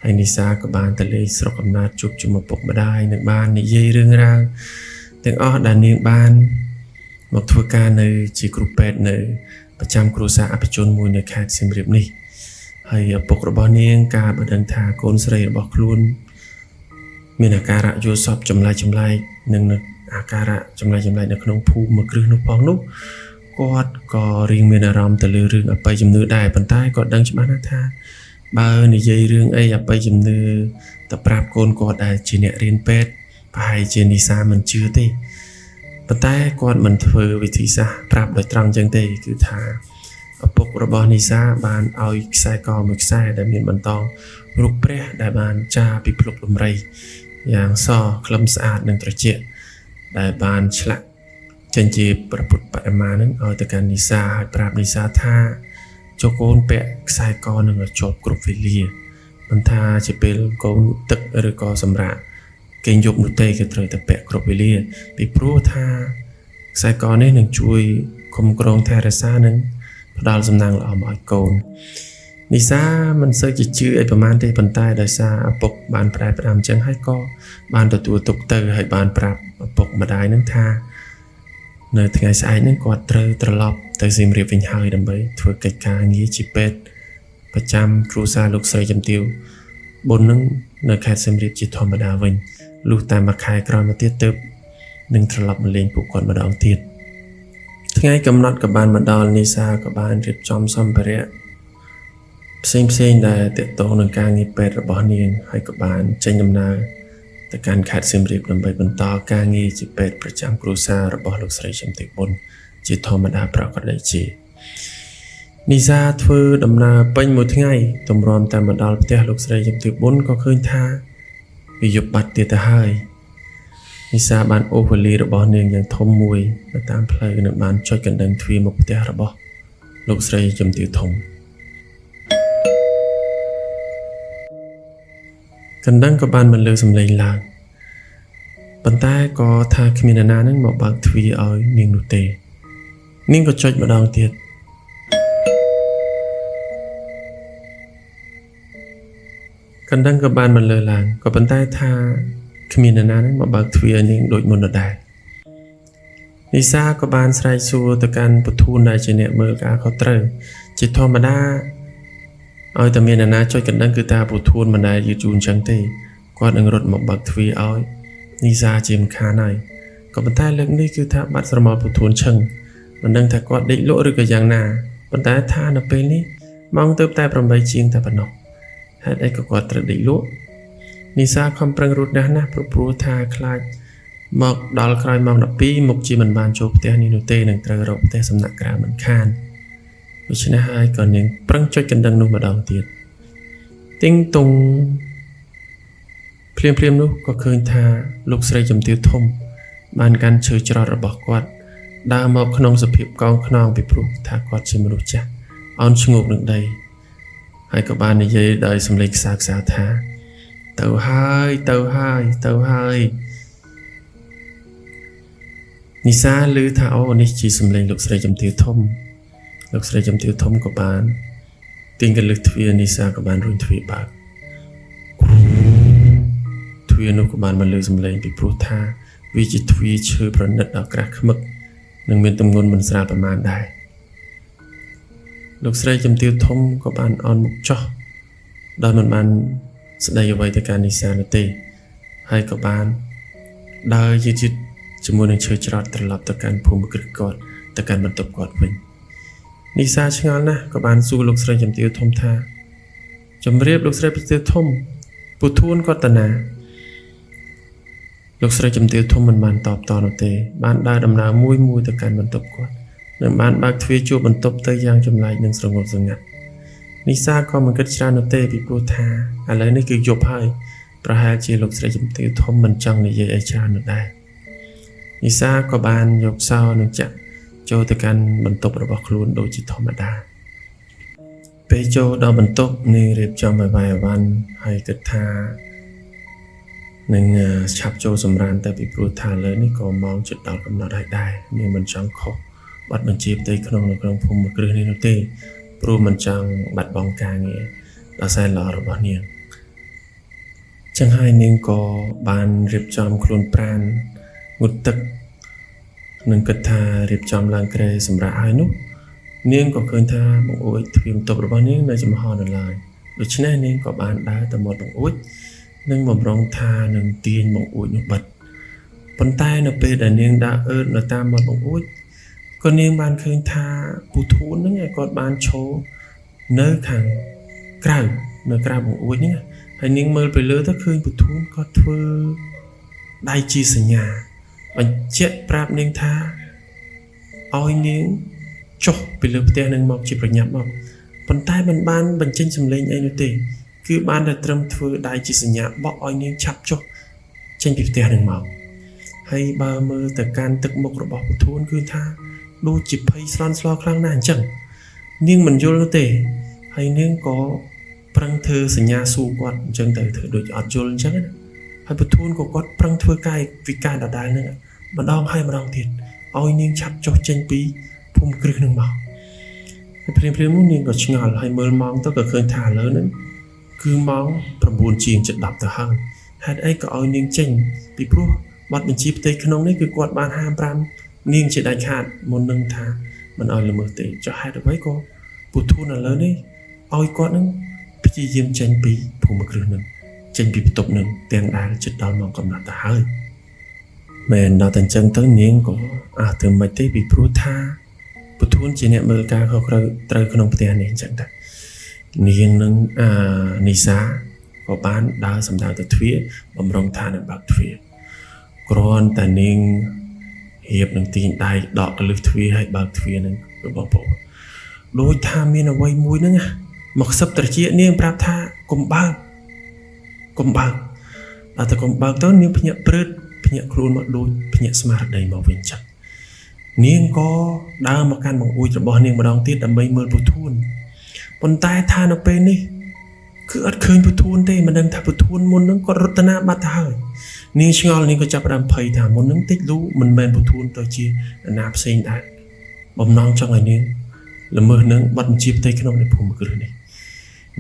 ហើយនីសាក៏បានទៅលេងស្រុកកំណើតជួបជុំឪពុកម្ដាយនិងបាននិយាយរឿងរ៉ាវទាំងអស់ដែលនាងបានមកធ្វើការនៅជាគ្រូពេទ្យនៅប្រចាំគ្រួសារអភិជនមួយនៅខេត្តសៀមរាបនេះហើយឪពុករបស់នាងការបានដឹងថាកូនស្រីរបស់ខ្លួនមានអាការៈយល់សប្តិចម្លែកនិងអាការៈចម្លែកនៅក្នុងភូមិគ្រឹះនោះផងនោះគាត់ក៏រៀងមានអារម្មណ៍ទៅលើរឿងអបិយជំនឿដែរប៉ុន្តែគាត់ដឹងច្បាស់ណាស់ថា បើនិយាយរឿងអីអបិយជំនឿទៅប្រាប់កូនគាត់ដែលជាអ្នករៀនពេទ្យប្រហែលជានីសាមិនជឿទេប៉ុន្តែគាត់មិនធ្វើវិធីសាស្ត្រប្រាប់ដោយត្រង់ចឹងទេគឺថាឪពុករបស់នីសាបានឲ្យខ្សែកមួយខ្សែដែលមានបន្តរូបព្រះដែលបានចារពីភ្លុកលំរីយ៉ាងសក្លឹមស្អាតនិងត្រជាក់ដែលបានឆ្លាក់ចេញជាព្រះពុទ្ធបដិមានឹងឲ្យទៅកាន់នីសាហើយប្រាប់នីសាថាចូលកូនពាក់ខ្សែកនឹងឲ្យជាប់គ្រប់វេលាមិនថាជាពេលកូនទឹកឬក៏សម្រាប់គេងយប់នោះទេគឺត្រូវតែពាក់គ្រប់វេលាពីព្រោះថាខ្សែកនេះនឹងជួយគុំក្រងថែរក្សានិងផ្ដល់សំណាងល្អមកឲ្យកូននីសាមិនសូវជាជឿអីប្រហែលទេប៉ុន្តែដោយសារឪពុកបានប្រែផ្ដាំចឹងហើយក៏បានទទួលទុកទៅហើយបានប្រាប់ឪពុកម្ដាយនឹងថានៅថ្ងៃស្អែកហ្នឹងគាត់ត្រូវត្រឡប់ទៅសៀមរាបវិញហើយដើម្បីធ្វើកិច្ចការងារជាពេទ្យប្រចាំគ្រួសារលោកស្រីជំទាវបុននឹងនៅខេត្តសៀមរាបជាធម្មតាវិញលុះតែមួយខែក្រោយមកទៀតទើបនឹងត្រឡប់មកលេងពួកគាត់ម្ដងទៀតថ្ងៃកំណត់ក៏បានមកដល់នីសាក៏បានរៀបចំសម្ភារៈផ្សេងដែលទាក់ទងនឹងការងារពេទ្យរបស់នាងហើយក៏បានចេញដំណើរទៅកាន់ខេត្តសៀមរាបដើម្បីបន្តការងារជាពេទ្យប្រចាំគ្រួសាររបស់លោកស្រីជំទាវបុនជាធម្មតាប្រកបដូចជានីសាធ្វើដំណើរពេញមួយថ្ងៃទម្រាំតែមកដល់ផ្ទះលោកស្រីជំទាវបុនក៏ឃើញថាវាយប់បាត់ទៀតទៅហើយនីសាបានអូសវេលារបស់នាងយ៉ាងធំមួយនៅតាមផ្លូវនិងបានចុចកណ្ដឹងទ្វារមុខផ្ទះរបស់លោកស្រីជំទាវធំកណ្ដឹងក៏បានបន្លឺសំឡេងឡើងប៉ុន្តែក៏ថាគ្មាននរណានឹងមកបើកទ្វារឲ្យនាងនោះទេនាងក៏ចុចម្ដងទៀតកណ្ដឹងក៏បានបន្លឺឡើងក៏ប៉ុន្តែថាគ្មាននរណានឹងមកបើកទ្វារនាងដូចមុនដដែលនីសាក៏បានស្រែកសួរទៅកាន់ពធូនដែលជាអ្នកមើលការខុសត្រូវជាធម្មតាឲ្យតែមាននរណាចុចកណ្ដឹងគឺថាពធូនមិនដែលយឺតយូរអញ្ចឹងទេគាត់នឹងរត់មកបើកទ្វារឲ្យនីសាជាមិនខានហើយក៏ប៉ុន្តែលើកនេះគឺថាបាត់ស្រមោលពធូនឈឹងមិនដឹងថាគាត់ដេកលក់ឬក៏យ៉ាងណាប៉ុន្តែថានៅពេលនេះម៉ោងទៅតែ8ជាងតែប៉ុណ្ណោះហេតុអីក៏គាត់ត្រូវដេកលក់នីសាខំប្រឹងរត់ណាស់ព្រោះថាខ្លាចមកដល់ក្រោយម៉ោង12មុខជាមិនបានចូលផ្ទះនេះនោះទេនឹងត្រូវរកផ្ទះសំណាក់ក្រៅមិនខានដូច្នេះហើយក៏នាងប្រឹងចុចកណ្ដឹងនោះម្ដងទៀតទីងតុងភ្លាមនោះក៏ឃើញថាលោកស្រីជំទាវធំបានកាន់ឈើច្រត់របស់គាត់ដើរមកក្នុងសភាពកោងខ្នងពីព្រោះថាគាត់ជាមនុស្សចាស់អោនឈ្ងោកនឹងដីហើយក៏បាននិយាយដោយសំឡេងខ្សោៗថាទៅហើយនីសាឮថាអូនេះជាសំឡេងលោកស្រីជំទាវធំលោកស្រីជំទាវធំក៏បានទាញកលឹះទ្វារនីសាក៏បានរុញទ្វារបើកទ្វារនោះក៏បានបន្លឺសំឡេងពីព្រោះថាវាជាទ្វារឈើប្រណិតដ៏ក្រាស់ខ្មឹកនិងមានទម្ងន់មិនស្រាលប្រមាណដែរលោកស្រីជំទាវធំក៏បានអន់មុខចុះដោយមិនបានស្ដីអ្វីទៅកាន់នីសានោះទេហើយក៏បានដើរយឺតជាមួយនឹងឈើច្រត់ត្រឡប់ទៅកាន់ភូមិគ្រឹះគាត់ទៅកាន់បន្ទប់គាត់វិញនីសាឆ្ងល់ណាស់ក៏បានសួរលោកស្រីជំទាវធំថាជំរាបលោកស្រីជំទាវធំពូធួនគាត់តាណាលោកស្រីជំទាវធំមិនបានតបតនោះទេបានដើរដំណើរមួយទៅកាន់បន្ទប់គាត់និងបានបើកទ្វារជួបបន្ទប់ទៅយ៉ាងចម្លែកនិងស្រងប់ស្ងាត់នីសាក៏មិនគិតច្រើននោះទេពីព្រោះថាឥឡូវនេះគឺយប់ហើយប្រហែលជាលោកស្រីជំទាវធំមិនចង់និយាយអីច្រើននោះដែរនីសាក៏បានយកសោនិងចាក់ចូលទៅកាន់បន្ទប់របស់ខ្លួនដូចជាធម្មតាពេលចូលដល់បន្ទប់នាងរៀបចំឲ្យវាយអវ៉ាន់ហើយគិតថានឹងឆាប់ចូលសម្រានតែពីព្រោះថាលើនេះក៏ម៉ោងជិតដល់កំណត់ហើយដែរនាងមិនចង់ខុសបាត់បញ្ជាផ្ទៃក្នុងនៅក្នុងភូមិគ្រឹះនេះនោះទេព្រោះមិនចង់បាត់បង់ការងារដ៏សែនល្អរបស់នាងចឹងហើយនាងក៏បានរៀបចំខ្លួនប្រាណងូតទឹកនឹងគិតថារៀបចំឡើងក្រែសម្រាប់ហើយនោះនាងក៏ឃើញថាបង្អួចទ្វារបន្ទប់របស់នាងនៅចំហនៅឡើយដូច្នេះនាងក៏បានដើរទៅមាត់បង្អួចនិងបំរុងថានឹងទាញបង្អួចនោះបិទប៉ុន្តែនៅពេលដែលនាងដើរអឺតនៅតាមមាត់បង្អួចក៏នាងបានឃើញថាពូធួនហ្នឹងគាត់បានឈរនៅខាងក្រៅ នៅក្រៅបង្អួចហ្នឹងហើយនាងមើលទៅលើទៅឃើញពធូនក៏ធ្វើដៃជាសញ្ញាបញ្ជាក់ប្រាប់នាងថាឲ្យនាងចុះពីលើផ្ទះនឹងមកជាប្រញាប់មកប៉ុន្តែមិនបានបញ្ចេញសម្លេងអីនោះទេគឺបានតែត្រឹមធ្វើដៃជាសញ្ញាបក់ឲ្យនាងឆាប់ចុះចេញពីផ្ទះនឹងមកហើយបើមើលទៅកាន់ទឹកមុខរបស់ពធូនគឺថាដូចជាភ័យស្លន់ស្លោខ្លាំងណាស់អញ្ចឹងនាងមិនយល់នោះទេហើយនាងក៏ប្រឹងធ្វើសញ្ញាសួរគាត់អញ្ចឹងទៅធ្វើដូចអត់យល់អញ្ចឹងណាហើយពធូនក៏គាត់ប្រឹងធ្វើកាយវិការដដែលហ្នឹងម្ដងហើយម្ដងទៀតឲ្យនាងឆាប់ចុះចេញពីភូមិគ្រឹះនឹងមកហើយព្រាមនោះនាងក៏ឆ្ងល់ហើយមើលម៉ោងទៅក៏ឃើញថាឥឡូវហ្នឹងគឺម៉ោង 9 ជាង 7:10 ទៅហើយហេតុអីក៏ឲ្យនាងចេញពីព្រោះបទបញ្ជាផ្ទៃក្នុងនេះគឺគាត់បានហាម5នាងជាដាច់ខាតមុននឹងថាមិនឲ្យល្មើសទេចុះហេតុអ្វីក៏ពូធូនឥឡូវនេះឲ្យគាត់នឹងព្យាយាមចេញពីភូមិគ្រឹះនឹងចេញពីបន្ទប់នឹងទាំងដែលជិតដល់ម៉ោងកំណត់ទៅហើយមែនដល់តែអញ្ចឹងទៅនាងក៏ធ្វើមិនទេពីព្រោះថាពូធូនជាអ្នកមើលការខុសត្រូវក្នុងផ្ទះនេះអញ្ចឹងតែនាងនឹងនីសាក៏បានដើរសម្ដៅទៅទ្វារបំរុងថានឹងបើកទ្វារគ្រាន់តែនាងរៀបនឹងទាញដៃដកកលឹះទ្វារឲ្យបើកទ្វារនឹងរបស់បងដូចថាមានអ្វីមួយហ្នឹងមកខ្សឹបត្រជានាងប្រាប់ថាកុំបើកដល់តែកុំបើកទៅនាងភ្ញាក់ព្រឺតភ្ញាក់ខ្លួនមកដូចភ្ញាក់ស្មារតីមកវិញចឹងនាងក៏ដើរមកកាន់បង្អួចរបស់នាងម្ដងទៀតដើម្បីមើលពូធូនប៉ុន្តែថានៅពេលនេះគឺអត់ឃើញពូធូនទេមិនដឹងថាពូធូនមុនហ្នឹងគាត់រត់ទៅណាបាត់ទៅហើយនាងឆ្ងល់នាងក៏ចាប់ផ្ដើមភ័យថាមុនហ្នឹងតិចលូមិនមែនពូធូនទៅជាអាណាផ្សេងដែរបំណងចង់ឲ្យនាងល្មើសនឹងបាត់បញ្ជាផ្ទៃក្នុងនៃភូមិគ្រឹះនេះ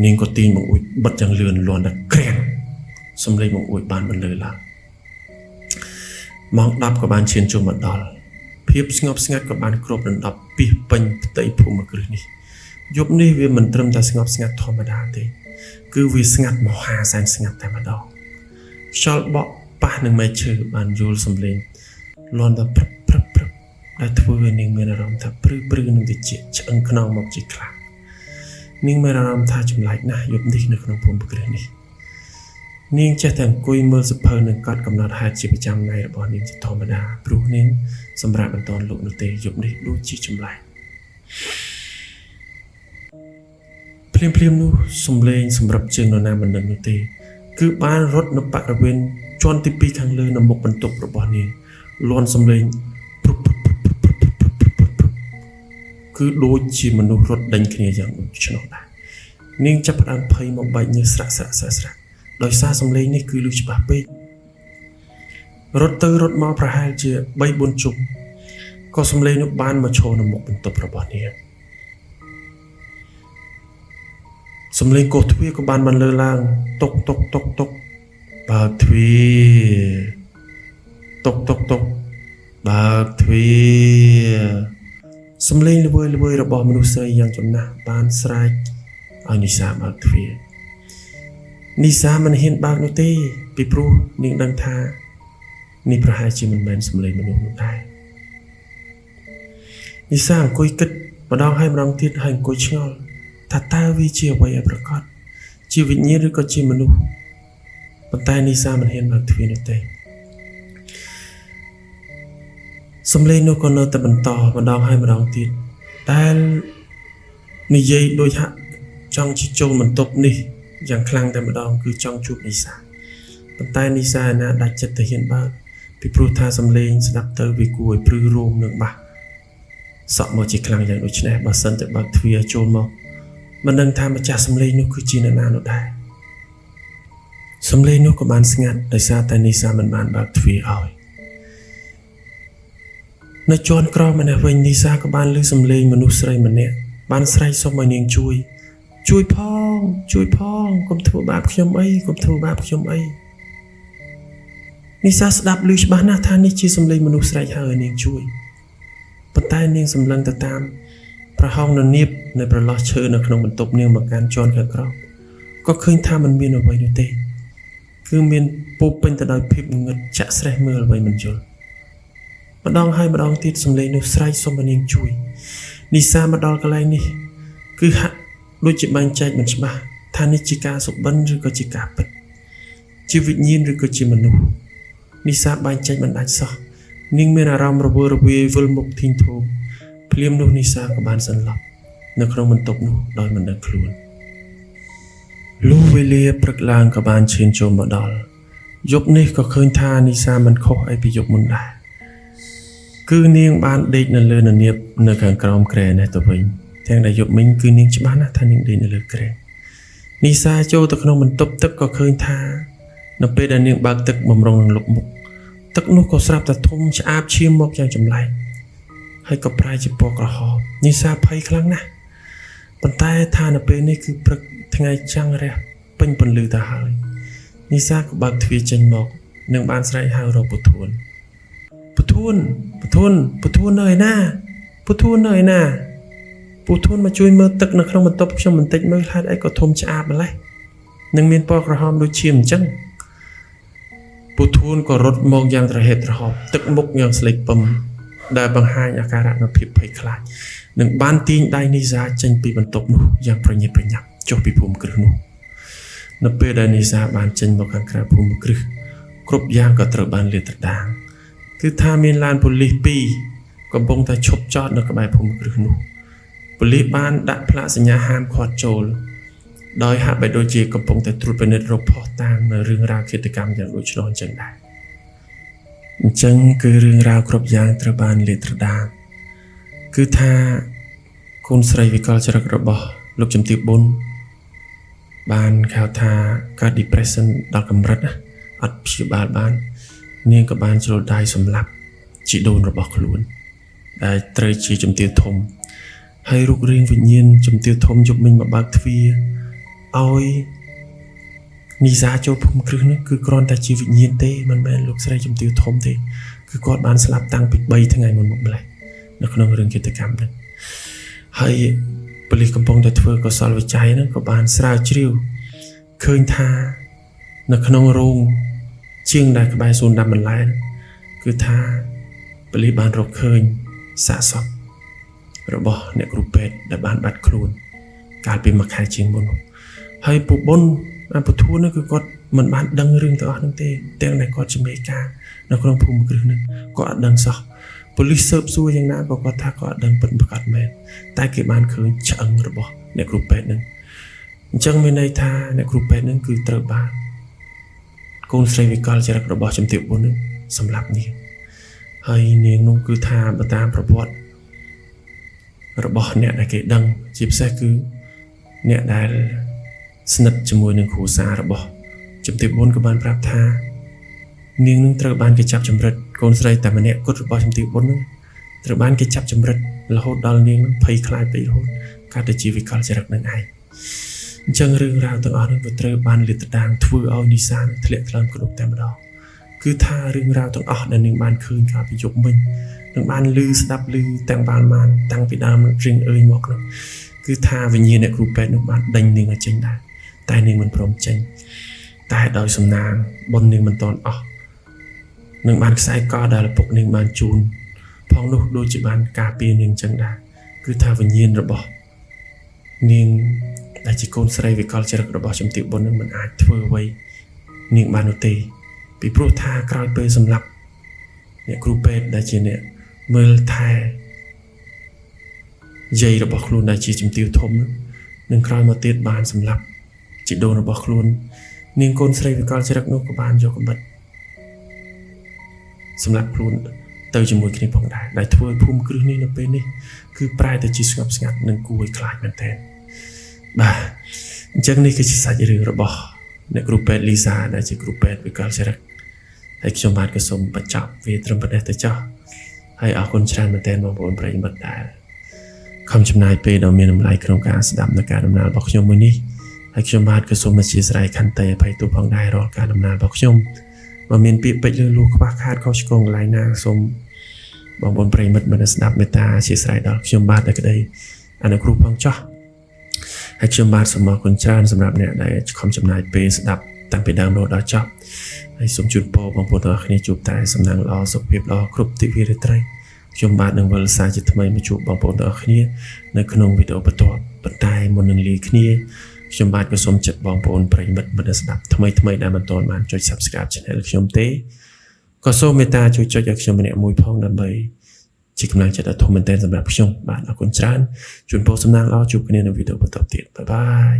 នាងក៏ទាញបង្អួចបិទយ៉ាងលឿនលាន់ដល់ក្រាំងសំឡេងបង្អួចបានបន្លឺឡើងម៉ោង 10 ក៏បានឈានចូលមកដល់ភាពស្ងប់ស្ងាត់ក៏បានគ្របដណ្ដប់ពីពេញផ្ទៃភូមិគ្រឹះនេះយប់នេះវាមិនត្រឹមតែស្ងប់ស្ងាត់ធម្មតាទេគឺវាស្ងាត់មហាសែនស្ងាត់តែម្ដងខ្យល់បក់ប៉ះនឹងមែកឈើបានយល់សំឡេងលាន់ដល់ព្រឹបដែលធ្វើឲ្យនាងមានអារម្មណ៍ថាព្រឺនឹងតិចឆ្អឹងខ្នងមកជាខ្លាំងនាងមានអារម្មណ៍ថាចម្លែកណាស់យប់នេះនៅក្នុងភូមិគ្រឹះនេះនាងចេះតែអង្គុយមើលសភៅនឹងកត់កំណត់ហេតុជាប្រចាំថ្ងៃរបស់នាងជាធម្មតាព្រោះនាងសម្រាប់បន្តលោកនោះទេយប់នេះដូចជាចម្លែកភ្លាមនោះសំឡេងសម្រាប់ជើងនរណាមិនដឹងនោះទេគឺបានរត់នៅបរិវេណជាន់ទី2ខាងលើនៅមុខបន្ទប់របស់នាងលាន់សំឡេងគឺដូចជាមនុស្សរត់ដេញគ្នាយ៉ាងដូចឆ្នោតដែរនាងចាប់ផ្ដើមភ័យមកបែកញើសស្រាក់ដោយសារសំឡេងនេះគឺលឺច្បាស់ពេករត់ទៅរត់មកប្រហែលជា 3-4 ជុំក៏សំឡេងនោះបានមកឈរនៅមុខបន្ទប់របស់នាងសំឡេងកោះទ្វារក៏បានបន្លឺឡើងតុកបើកទ្វារតុកបើកទ្វារសំឡេងល្វើយរបស់មនុស្សស្រីយ៉ាងចំណាស់បានស្រែកឲ្យនីសាបើកទ្វារនីសាមិនហ៊ានបើកនោះទេពីព្រោះនាងដឹងថានេះប្រហែលជាមិនមែនសំឡេងមនុស្សនោះដែរនីសាអង្គុយគិតម្ដងហើយម្ដងទៀតហើយអង្គុយឆ្ងល់ថាតើវាជាអ្វីឲ្យប្រកបជាវិញ្ញាណឬក៏ជាមនុស្សប៉ុន្តែនីសាមិនហ៊ានបើកទ្វារនោះទេសំឡេងនោះក៏នៅតែបន្តម្ដងហើយម្ដងទៀតដែលនិយាយដូចហាក់ចង់ជិះចូលបន្ទប់នេះយ៉ាងខ្លាំងតែម្ដងគឺចង់ជួបនីសាប៉ុន្តែនីសាណាដាច់ចិត្តទៅហ៊ានបើកពីព្រោះថាសំឡេងស្ដាប់ទៅវាគួរឲ្យព្រឺរោមនឹងបាសសក់មកជាខ្លាំងយ៉ាងដូចនេះបើសិនតែបើកទ្វារចូលមកមិនដឹងថាម្ចាស់សំឡេងនោះគឺជានរណានោះដែរសំឡេងនោះក៏បានស្ងាត់ដោយសារតែនីសាមិនបានបើកទ្វារឲ្យនៅជាន់ក្រោមម្នាក់វិញនីសាក៏បានឮសំឡេងមនុស្សស្រីម្នាក់បានស្រែកសុំឲ្យនាងជួយផងកុំធ្វើបាបខ្ញុំអីនីសាស្ដាប់ឮច្បាស់ណាស់ថានេះជាសំឡេងមនុស្សស្រែកហៅឲ្យនាងជួយប៉ុន្តែនាងសម្លឹងទៅតាមប្រហោងននៀបនៃប្រឡោះឈើនៅក្នុងបន្ទប់នាងមកកាន់ជាន់ខាងក្រោមក៏ឃើញថាมันមានអ្វីនោះទេគឺមានពោពេញទៅដោយភាពងឹតចាក់ស្រេះមើលអ្វីមិនយល់ម្ដងហើយម្ដងទៀតសំឡេងនោះស្រែកសុំឲ្យនាងជួយនីសាមកដល់កន្លែងនេះគឺហាក់ដូចជាបែងចែកមិនច្បាស់ថា ថានេះជាការសុបិនឬក៏ជាការពិតជាវិញ្ញាណឬក៏ជាមនុស្សនីសាបែងចែកមិនដាច់សោះនាងមានអារម្មណ៍រវើរវាយវិលមុខធីងធូមភ្លាមនោះនីសាក៏បានសន្លប់នៅក្នុងបន្ទប់នោះដោយមិនដឹងខ្លួនលុះវេលាព្រឹកឡើងក៏បានឈានចូលមកដល់យប់នេះក៏ឃើញថានីសាមិនខុសអីពីយប់មុនដែរគឺនាងបានដេកនៅលើននៀបនៅខាងក្រោមគ្រែនេះទៅវិញទាំងដែលយប់មិញគឺនាងច្បាស់ណាស់ថានាងដេកនៅលើគ្រែនីសាចូលទៅក្នុងបន្ទប់ទឹកក៏ឃើញថានៅពេលដែលនាងបើកទឹកបំរុងនឹងលុបមុខទឹកនោះក៏ស្រាប់តែធំឆ្អាបឈាមមកយ៉ាងចម្លែកហើយក៏ប្រែជាពណ៌ក្រហមនីសាភ័យខ្លាំងណាស់ប៉ុន្តែថានៅពេលនេះគឺព្រឹកថ្ងៃចាំងរះពេញពន្លឺទៅហើយនីសាក៏បើកទ្វារចេញមកនឹងបានស្រែកហៅរកពុធួននៅឯណាពុធួននៅឯណាពុធួនមកជួយមើលទឹកនៅក្នុងបន្ទប់ខ្ញុំបន្តិចមើលហេតុអីក៏ធំឆ្អាបម្ល៉េះនឹងមានពណ៌ក្រហមដូចឈាមអញ្ចឹងពុធួនក៏រត់មកយ៉ាងត្រហេតត្រហប់ទឹកមុខយ៉ាងស្លេកពឹមដែលបង្ហាញអាការៈនៃភាពភ័យខ្លាចនឹងបានទាញដៃនីសាចេញពីបន្ទប់នោះយ៉ាងប្រញាប់ប្រញាប់ចុះពីភូមិគ្រឹះនោះនៅពេលដែលនីសាបានចេញមកខាងក្រៅភូមិគ្រឹះគ្រប់យ៉ាងក៏ត្រូវបានលាតត្រដាងគឺថាមានឡានប៉ូលីស2កំពុងតែឈប់ចតនៅក្បែរភូមិគ្រឹះនោះប៉ូលីសបានដាក់ផ្លាកសញ្ញាហាមឃាត់ចូលដោយហាក់បីដូចជាកំពុងតែត្រួតពិនិត្យរកភស្តុតាងនៅរឿងរ៉ាវឃាតកម្មយ៉ាងដូចនោះអញ្ចឹងដែរអញ្ចឹងគឺរឿងរ៉ាវគ្រប់យ៉ាងត្រូវបានលាតត្រដាងគឺថាកូនស្រីវិកលចរិតរបស់លោកជំទាវប៊ុនបានហៅថាកើត depression ដល់កម្រិតណាអត់ព្យាបាលបាននាងក៏បានជ្រុលដៃសម្លាប់ជីដូនរបស់ខ្លួនដែលត្រូវជាជំទាវធំហើយរូបរាងវិញ្ញាណជំទាវធំយប់មិញមកបើកទ្វារឲ្យនីសាចូលភូមិគ្រឹះនេះគឺគ្រាន់តែជាវិញ្ញាណទេមិនមែនលោកស្រីជំទាវធំទេគឺគាត់បានស្លាប់តាំងពី3ថ្ងៃមុនមកម្ល៉េះនៅក្នុងរឿងឃាតកម្មនេះហើយប៉ូលីសកំពុងតែធ្វើកុសលវិច័យហ្នឹងក៏បានស្រាវជ្រាវឃើញថានៅក្នុងរោងជាងដែលក្បែរសួនដាំបន្លែគឺថាប៉ូលីសបានរកឃើញសាកសពរបស់អ្នកគ្រូពេទ្យដែលបានបាត់ខ្លួនកាលពីមួយខែជាងមុនហើយពូបុនពុធួននោះគឺគាត់មិនបានដឹងរឿងទាំងអស់ហ្នឹងទេទាំងដែលគាត់ជំនាញការនៅក្នុងភូមិគ្រឹះនេះគាត់អត់ដឹងសោះប៉ូលីសស៊ើបសួរយ៉ាងណាក៏គាត់ថាគាត់អត់ដឹងពិតប្រាកដមែនតែគេបានឃើញឆ្អឹងរបស់អ្នកគ្រូពេទ្យហ្នឹងអញ្ចឹងមានន័យថាអ្នកគ្រូពេទ្យហ្នឹងគឺត្រូវបានកូនស្រីវិកលចរិតរបស់ជំទាវប៊ុនហ្នឹងសម្លាប់នាងហើយនាងនោះគឺថាបើតាមប្រវត្តិរបស់អ្នកដែលគេដឹងជាពិសេសគឺអ្នកដែលស្និទ្ធជាមួយនឹងគ្រួសាររបស់ជំទាវប៊ុនក៏បានប្រាប់ថានាងនឹងត្រូវបានគេចាប់ចម្រិតកូនស្រីតែម្នាក់គត់របស់ជំទាវប៊ុននឹងត្រូវបានគេចាប់ចម្រិតរហូតដល់នាងនឹងភ័យខ្លាចពេករហូតកាត់ទៅជាវិកលចរិតនឹងឯងអញ្ចឹងរឿងរ៉ាវទាំងអស់នេះវាត្រូវបានលាតត្រដាងធ្វើឲ្យនីសាធ្លាក់ថ្លើមក្តុកតែម្ដងគឺថារឿងរ៉ាវទាំងអស់ដែលនាងបានឃើញកាលពីយប់មិញនឹងបានឮស្ដាប់ឮទាំងបានតាំងពីដើមរៀងអើយមកនោះគឺថាវិញ្ញាណអ្នកគ្រូពេទ្យនោះបានដេញនាងឲ្យចេញដែរតែនាងមិនព្រមចេញតែដោយសំណាងបុណ្យនាងមិនទាន់អស់នឹងបានខ្សែកដែលឪពុកនាងបានជូនផងនោះដូចជាបានការពារនាងចឹងដែរគឺថាវិញ្ញាណរបស់នាងដែលជាកូនស្រីវិកលចរិតរបស់ជំទាវប៊ុននឹងមិនអាចធ្វើអ្វីនាងបាននោះទេពីព្រោះថាក្រោយពេលសម្លាប់អ្នកគ្រូពេទ្យដែលជាអ្នកមើលថែយាយរបស់ខ្លួនដែលជាជំទាវធំនឹងក្រោយមកទៀតបានសម្លាប់ជីដូនរបស់ខ្លួននាងកូនស្រីវិកលចរិតនោះក៏បានយកកាំបិតសម្រាប់ខ្លួនទៅជាមួយគ្នាផងដែរដែលធ្វើឲ្យភូមិគ្រឹះនេះនៅពេលនេះគឺប្រែទៅជាស្ងប់ស្ងាត់និងគួរឲ្យខ្លាចមែនទែនបាទអញ្ចឹងនេះគឺជាសាច់រឿងរបស់អ្នកគ្រូពេទ្យលីសាដែលជាគ្រូពេទ្យវិកលចរិតហើយខ្ញុំបាទក៏សូមបញ្ចប់វាត្រឹមប៉ុណ្ណេះទៅចុះហើយអរគុណច្រើនមែនទែនបងប្អូនប្រិយមិត្តដែលខំចំណាយពេលដ៏មានតម្លៃក្នុងការស្ដាប់នៅការដំណើររបស់ខ្ញុំមួយនេះហើយខ្ញុំបាទក៏សូមអធិស្ឋានខន្តីអភ័យទោសផងដែររាល់ការដំណើររបស់ខ្ញុំបើមានពាក្យពេចន៍លឺលួខ្វះខាតខុសឆ្គងកន្លែងណាសូមបងប្អូនប្រិយមិត្តបានស្ដាប់មេត្តាអធិស្ឋានដល់ខ្ញុំបាទដោយក្តីអនុគ្រោះផងចុះហើយខ្ញុំបាទសូមអរគុណច្រើនសម្រាប់អ្នកដែលខំចំណាយពេលស្ដាប់តាំងពីដើមរហូតដល់ចប់ហើយសូមជូនពរបងប្អូនទាំងអស់គ្នាជួបតែសំណាងល្អសុខភាពល្អគ្រប់ទិវារាត្រីខ្ញុំបាទនឹងវិលសារជាថ្មីមកជួបបងប្អូនទាំងអស់គ្នានៅក្នុងវីដេអូបន្ទាប់ប៉ុន្តែមុននឹងលាគ្នា ខ្ញុំបាទក៏សូមចិត្តបងប្អូនប្រិយមិត្តស្ដាប់ថ្មីដែលមិនទាន់បានចុច Subscribe Channel ខ្ញុំទេក៏សូមមេត្តាជួយចុចឲ្យខ្ញុំម្នាក់មួយផងដើម្បីជាកម្លាំងចិត្តដ៏ធំមែនទែនសម្រាប់ខ្ញុំបាទអរគុណច្រើនជូនពរសំណាងល្អជួបគ្នានៅវីដេអូបន្តទៀតបាយបាយ